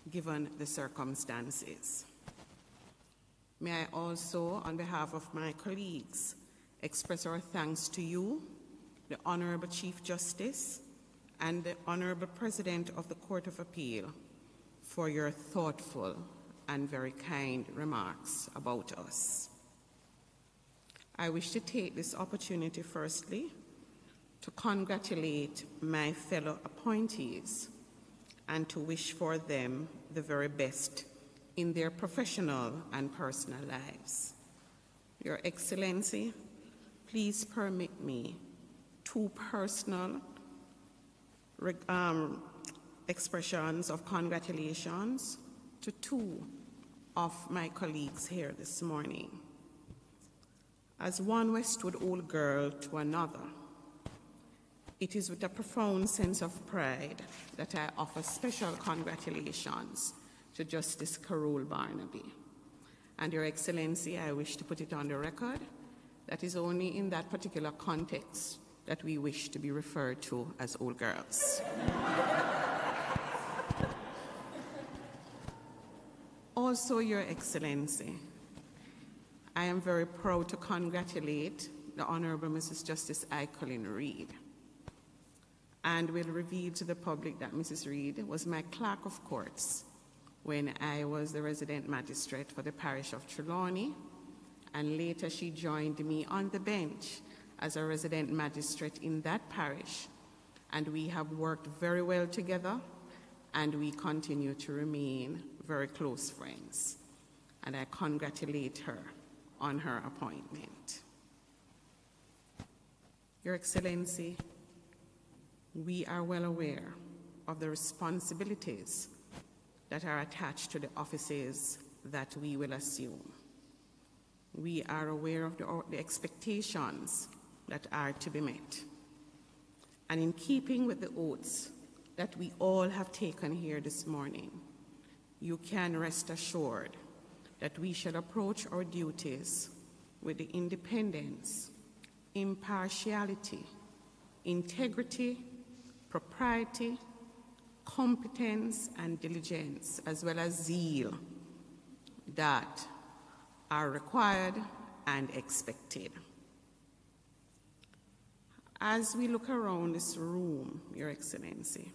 given the circumstances. May I also, on behalf of my colleagues, express our thanks to you, the Honorable Chief Justice, and the Honorable President of the Court of Appeal for your thoughtful and very kind remarks about us. I wish to take this opportunity firstly to congratulate my fellow appointees and to wish for them the very best in their professional and personal lives. Your Excellency, please permit me two personal expressions of congratulations to two of my colleagues here this morning. As one Westwood old girl to another, it is with a profound sense of pride that I offer special congratulations to Justice Carole Barnaby. And Your Excellency, I wish to put it on the record that is only in that particular context that we wish to be referred to as old girls. Also, Your Excellency, I am very proud to congratulate the Honorable Mrs. Justice Colleen Reid, and will reveal to the public that Mrs. Reid was my clerk of courts when I was the resident magistrate for the parish of Trelawney, and later she joined me on the bench as a resident magistrate in that parish, and we have worked very well together, and we continue to remain very close friends, and I congratulate her on her appointment. Your Excellency, we are well aware of the responsibilities that are attached to the offices that we will assume. We are aware of the expectations that are to be met. And in keeping with the oaths that we all have taken here this morning, you can rest assured that we shall approach our duties with the independence, impartiality, integrity, propriety, competence, and diligence, as well as zeal that are required and expected. As we look around this room, Your Excellency,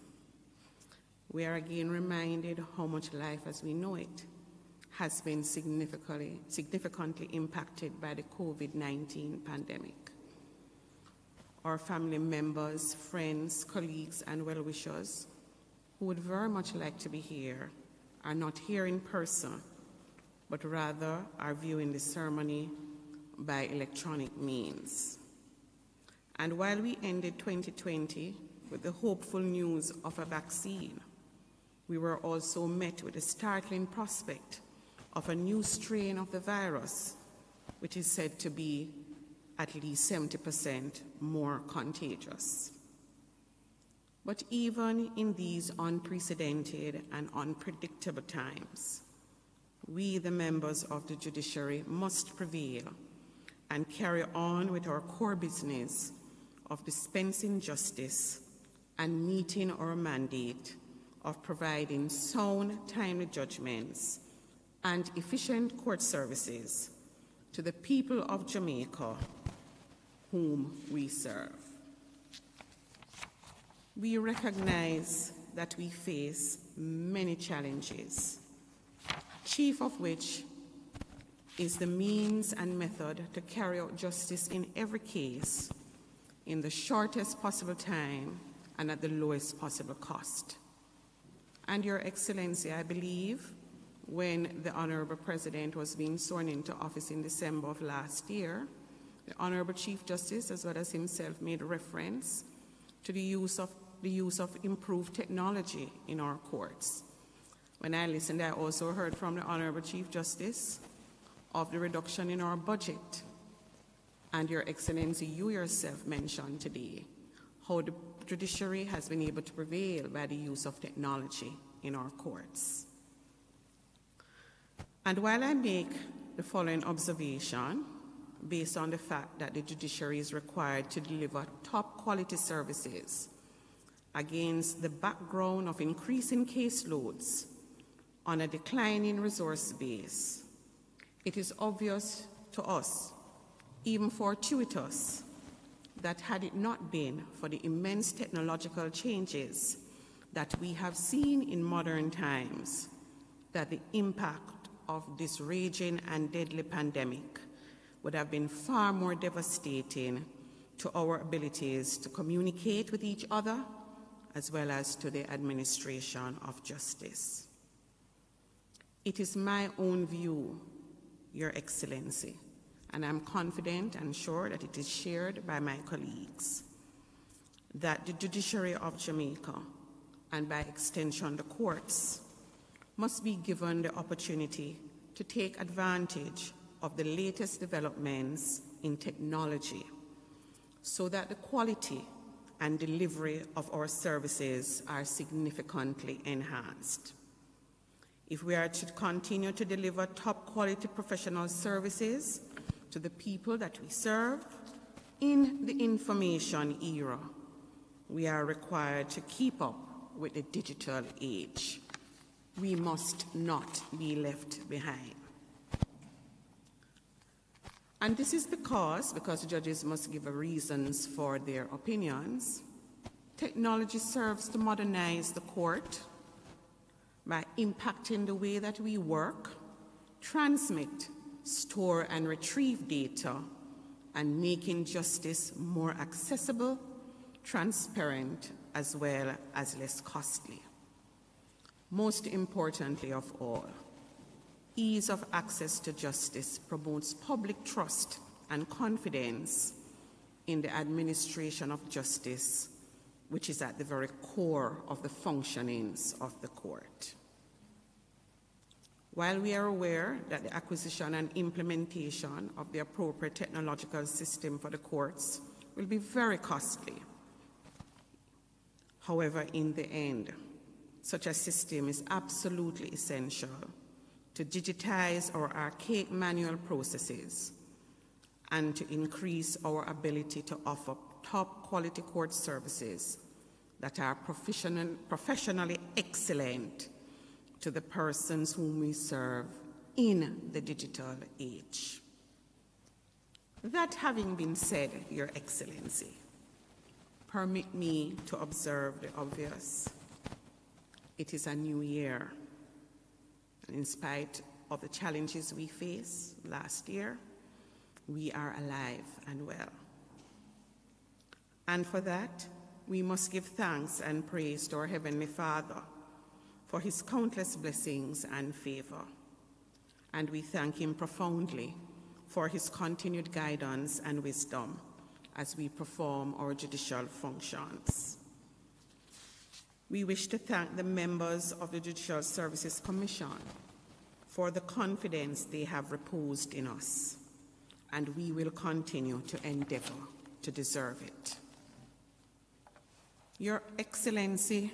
we are again reminded how much life as we know it has been significantly impacted by the COVID-19 pandemic. Our family members, friends, colleagues, and well-wishers who would very much like to be here are not here in person, but rather are viewing the ceremony by electronic means. And while we ended 2020 with the hopeful news of a vaccine, we were also met with the startling prospect of a new strain of the virus, which is said to be at least 70% more contagious. But even in these unprecedented and unpredictable times, we, the members of the judiciary, must prevail and carry on with our core business of dispensing justice and meeting our mandate of providing sound, timely judgments and efficient court services to the people of Jamaica whom we serve. We recognize that we face many challenges, chief of which is the means and method to carry out justice in every case in the shortest possible time and at the lowest possible cost. And Your Excellency, I believe when the Honorable President was being sworn into office in December of last year, the Honorable Chief Justice, as well as himself, made reference to the use of improved technology in our courts. When I listened, I also heard from the Honorable Chief Justice of the reduction in our budget. And Your Excellency, you yourself mentioned today how the judiciary has been able to prevail by the use of technology in our courts. And while I make the following observation, based on the fact that the judiciary is required to deliver top quality services against the background of increasing caseloads on a declining resource base, it is obvious to us, even fortuitous, that had it not been for the immense technological changes that we have seen in modern times, that the impact of this raging and deadly pandemic would have been far more devastating to our abilities to communicate with each other, as well as to the administration of justice. It is my own view, Your Excellency, and I'm confident and sure that it is shared by my colleagues, that the judiciary of Jamaica, and by extension the courts, must be given the opportunity to take advantage of the latest developments in technology so that the quality and delivery of our services are significantly enhanced. If we are to continue to deliver top quality professional services to the people that we serve in the information era, we are required to keep up with the digital age. We must not be left behind. And this is because judges must give reasons for their opinions. Technology serves to modernize the court by impacting the way that we work, transmit, store, and retrieve data, and making justice more accessible, transparent, as well as less costly. Most importantly of all, ease of access to justice promotes public trust and confidence in the administration of justice, which is at the very core of the functionings of the court. While we are aware that the acquisition and implementation of the appropriate technological system for the courts will be very costly, however, in the end, such a system is absolutely essential to digitize our archaic manual processes and to increase our ability to offer top quality court services that are professionally excellent to the persons whom we serve in the digital age. That having been said, Your Excellency, permit me to observe the obvious. It is a new year. And in spite of the challenges we faced last year, we are alive and well. And for that, we must give thanks and praise to our Heavenly Father for his countless blessings and favor. And we thank him profoundly for his continued guidance and wisdom as we perform our judicial functions. We wish to thank the members of the Judicial Services Commission for the confidence they have reposed in us, and we will continue to endeavor to deserve it. Your Excellency,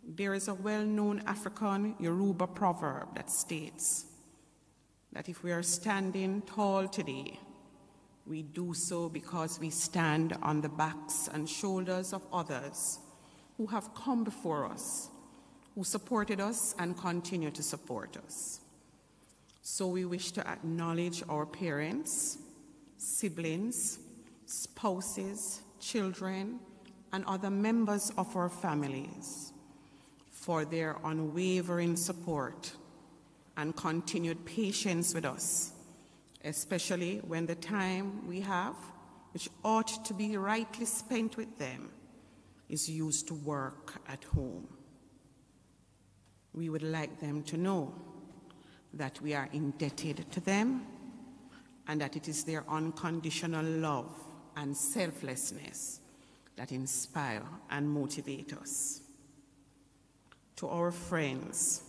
there is a well-known African Yoruba proverb that states that if we are standing tall today, we do so because we stand on the backs and shoulders of others who have come before us, who supported us and continue to support us. So we wish to acknowledge our parents, siblings, spouses, children, and other members of our families for their unwavering support and continued patience with us, especially when the time we have, which ought to be rightly spent with them, is used to work at home. We would like them to know that we are indebted to them and that it is their unconditional love and selflessness that inspire and motivate us. To our friends,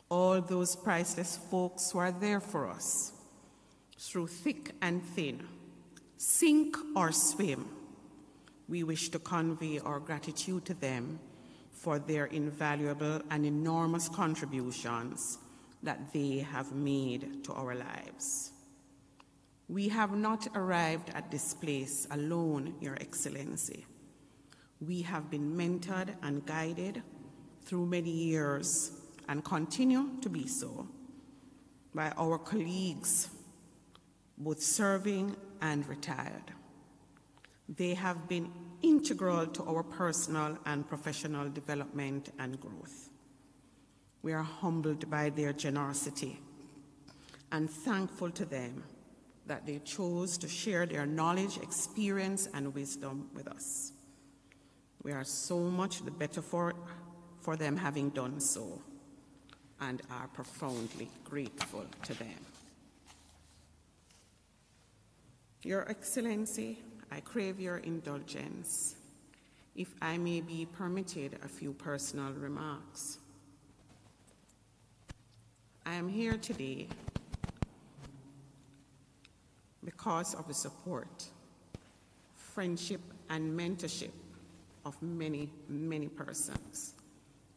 all those priceless folks who are there for us through thick and thin, sink or swim, we wish to convey our gratitude to them for their invaluable and enormous contributions that they have made to our lives. We have not arrived at this place alone, Your Excellency. We have been mentored and guided through many years and continue to be so by our colleagues, both serving and retired. They have been integral to our personal and professional development and growth. We are humbled by their generosity and thankful to them that they chose to share their knowledge, experience, and wisdom with us. We are so much the better for them having done so, and are profoundly grateful to them. Your Excellency, I crave your indulgence, if I may be permitted a few personal remarks. I am here today because of the support, friendship, and mentorship of many, many persons,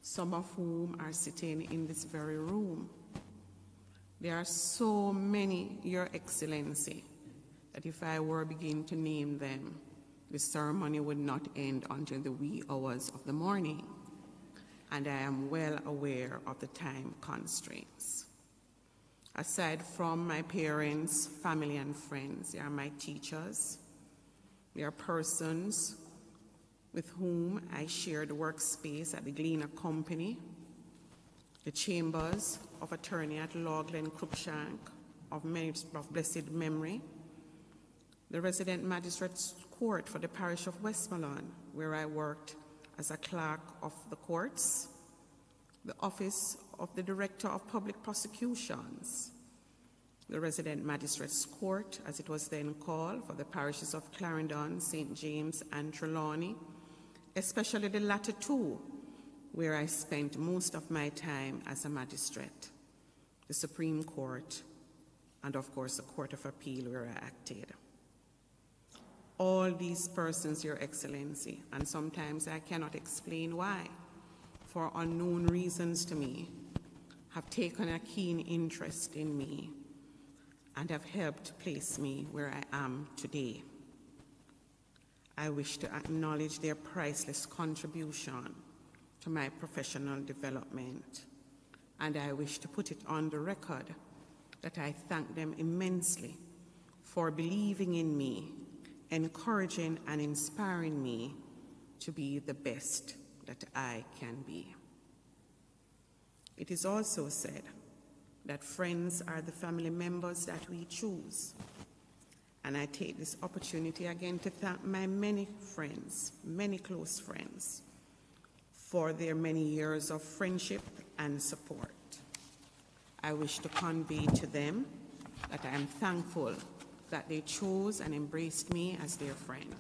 some of whom are sitting in this very room. There are so many, Your Excellency, that if I were to begin to name them, the ceremony would not end until the wee hours of the morning, and I am well aware of the time constraints. Aside from my parents, family, and friends, they are my teachers. They are persons with whom I share the workspace at the Gleaner Company, the chambers of attorney at Law Glen Cruikshank of blessed memory, the resident magistrate's court for the parish of Westmoreland, where I worked as a clerk of the courts, the office of the Director of Public Prosecutions, the resident magistrate's court, as it was then called, for the parishes of Clarendon, St. James, and Trelawney, especially the latter two, where I spent most of my time as a magistrate, the Supreme Court, and of course the Court of Appeal, where I acted. All these persons, Your Excellency, and sometimes I cannot explain why, for unknown reasons to me, have taken a keen interest in me and have helped place me where I am today. I wish to acknowledge their priceless contribution to my professional development, and I wish to put it on the record that I thank them immensely for believing in me, encouraging and inspiring me to be the best that I can be. It is also said that friends are the family members that we choose. And I take this opportunity again to thank my many friends, many close friends, for their many years of friendship and support. I wish to convey to them that I am thankful that they chose and embraced me as their friend.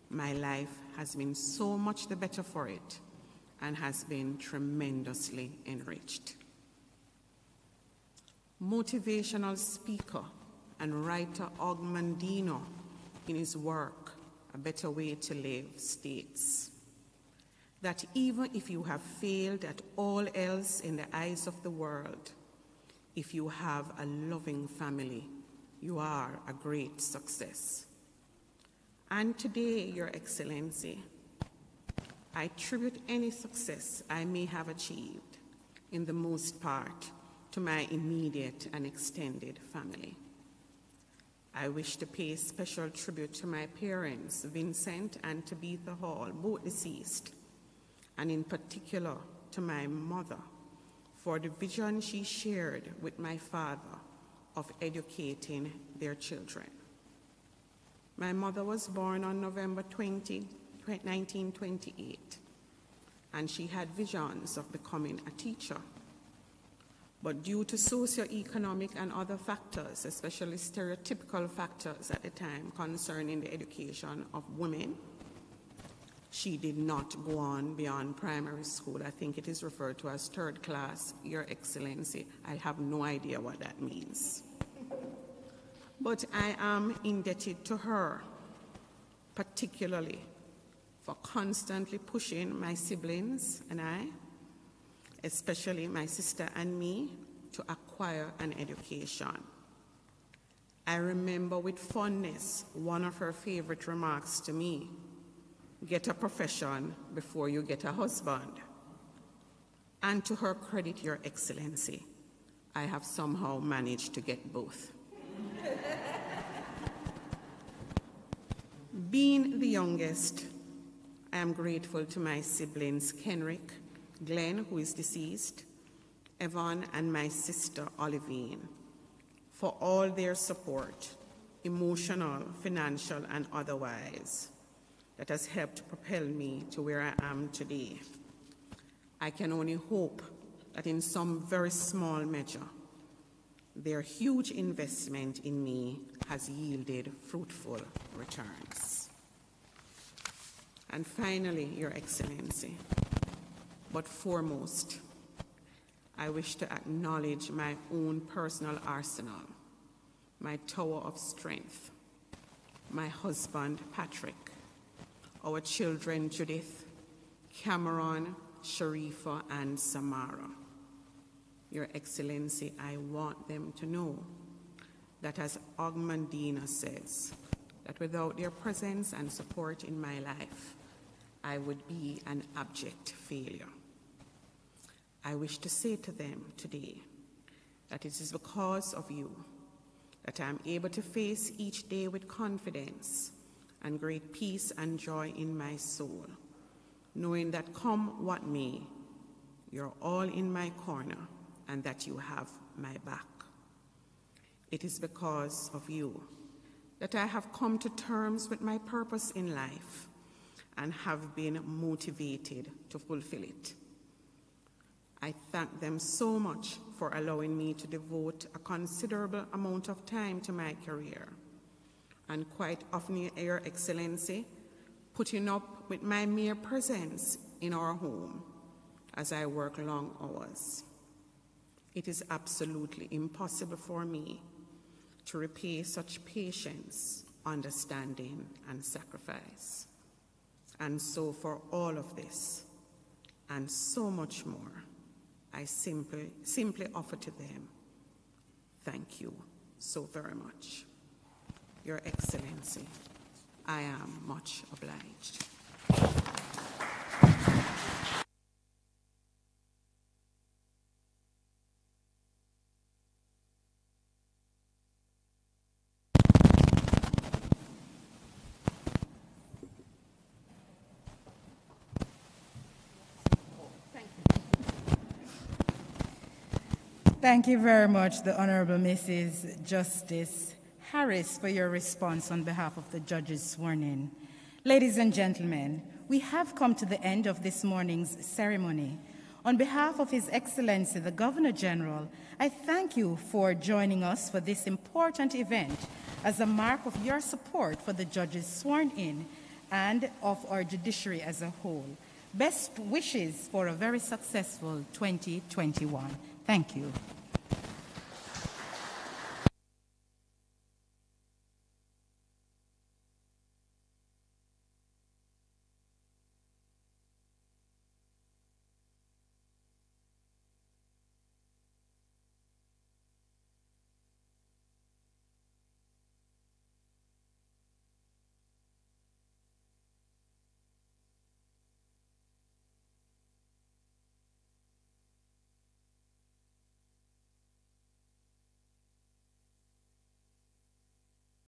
My life has been so much the better for it and has been tremendously enriched. Motivational speaker and writer Og Mandino, in his work, A Better Way to Live, states that even if you have failed at all else in the eyes of the world, if you have a loving family, you are a great success. And today, Your Excellency, I attribute any success I may have achieved, in the most part, to my immediate and extended family. I wish to pay special tribute to my parents, Vincent and Tabitha Hall, both deceased, and in particular to my mother, for the vision she shared with my father of educating their children. My mother was born on November 20, 1928, and she had visions of becoming a teacher. But due to socioeconomic and other factors, especially stereotypical factors at the time concerning the education of women, she did not go on beyond primary school. I think it is referred to as third class, Your Excellency. I have no idea what that means. But I am indebted to her, particularly for constantly pushing my siblings and I, especially my sister and me, to acquire an education. I remember with fondness one of her favorite remarks to me: get a profession before you get a husband. And to her credit, Your Excellency, I have somehow managed to get both. Being the youngest, I am grateful to my siblings Kenrick, Glenn, who is deceased, Evan, and my sister Olivine, for all their support, emotional, financial, and otherwise, that has helped propel me to where I am today. I can only hope that in some very small measure, their huge investment in me has yielded fruitful returns. And finally, Your Excellency, but foremost, I wish to acknowledge my own personal arsenal, my tower of strength, my husband, Patrick, our children, Judith, Cameron, Sharifa, and Samara. Your Excellency, I want them to know that, as Ogmandina says, that without their presence and support in my life, I would be an abject failure. I wish to say to them today that it is because of you that I am able to face each day with confidence and great peace and joy in my soul, knowing that come what may, you're all in my corner and that you have my back. It is because of you that I have come to terms with my purpose in life and have been motivated to fulfill it. I thank them so much for allowing me to devote a considerable amount of time to my career, and quite often, Your Excellency, putting up with my mere presence in our home as I work long hours. It is absolutely impossible for me to repay such patience, understanding, and sacrifice. And so for all of this, and so much more, I simply offer to them, thank you so very much. Your Excellency, I am much obliged. Thank you very much, the Honorable Mrs. Justice Harris, for your response on behalf of the judges sworn in. Ladies and gentlemen, we have come to the end of this morning's ceremony. On behalf of His Excellency, the Governor General, I thank you for joining us for this important event as a mark of your support for the judges sworn in and of our judiciary as a whole. Best wishes for a very successful 2021. Thank you.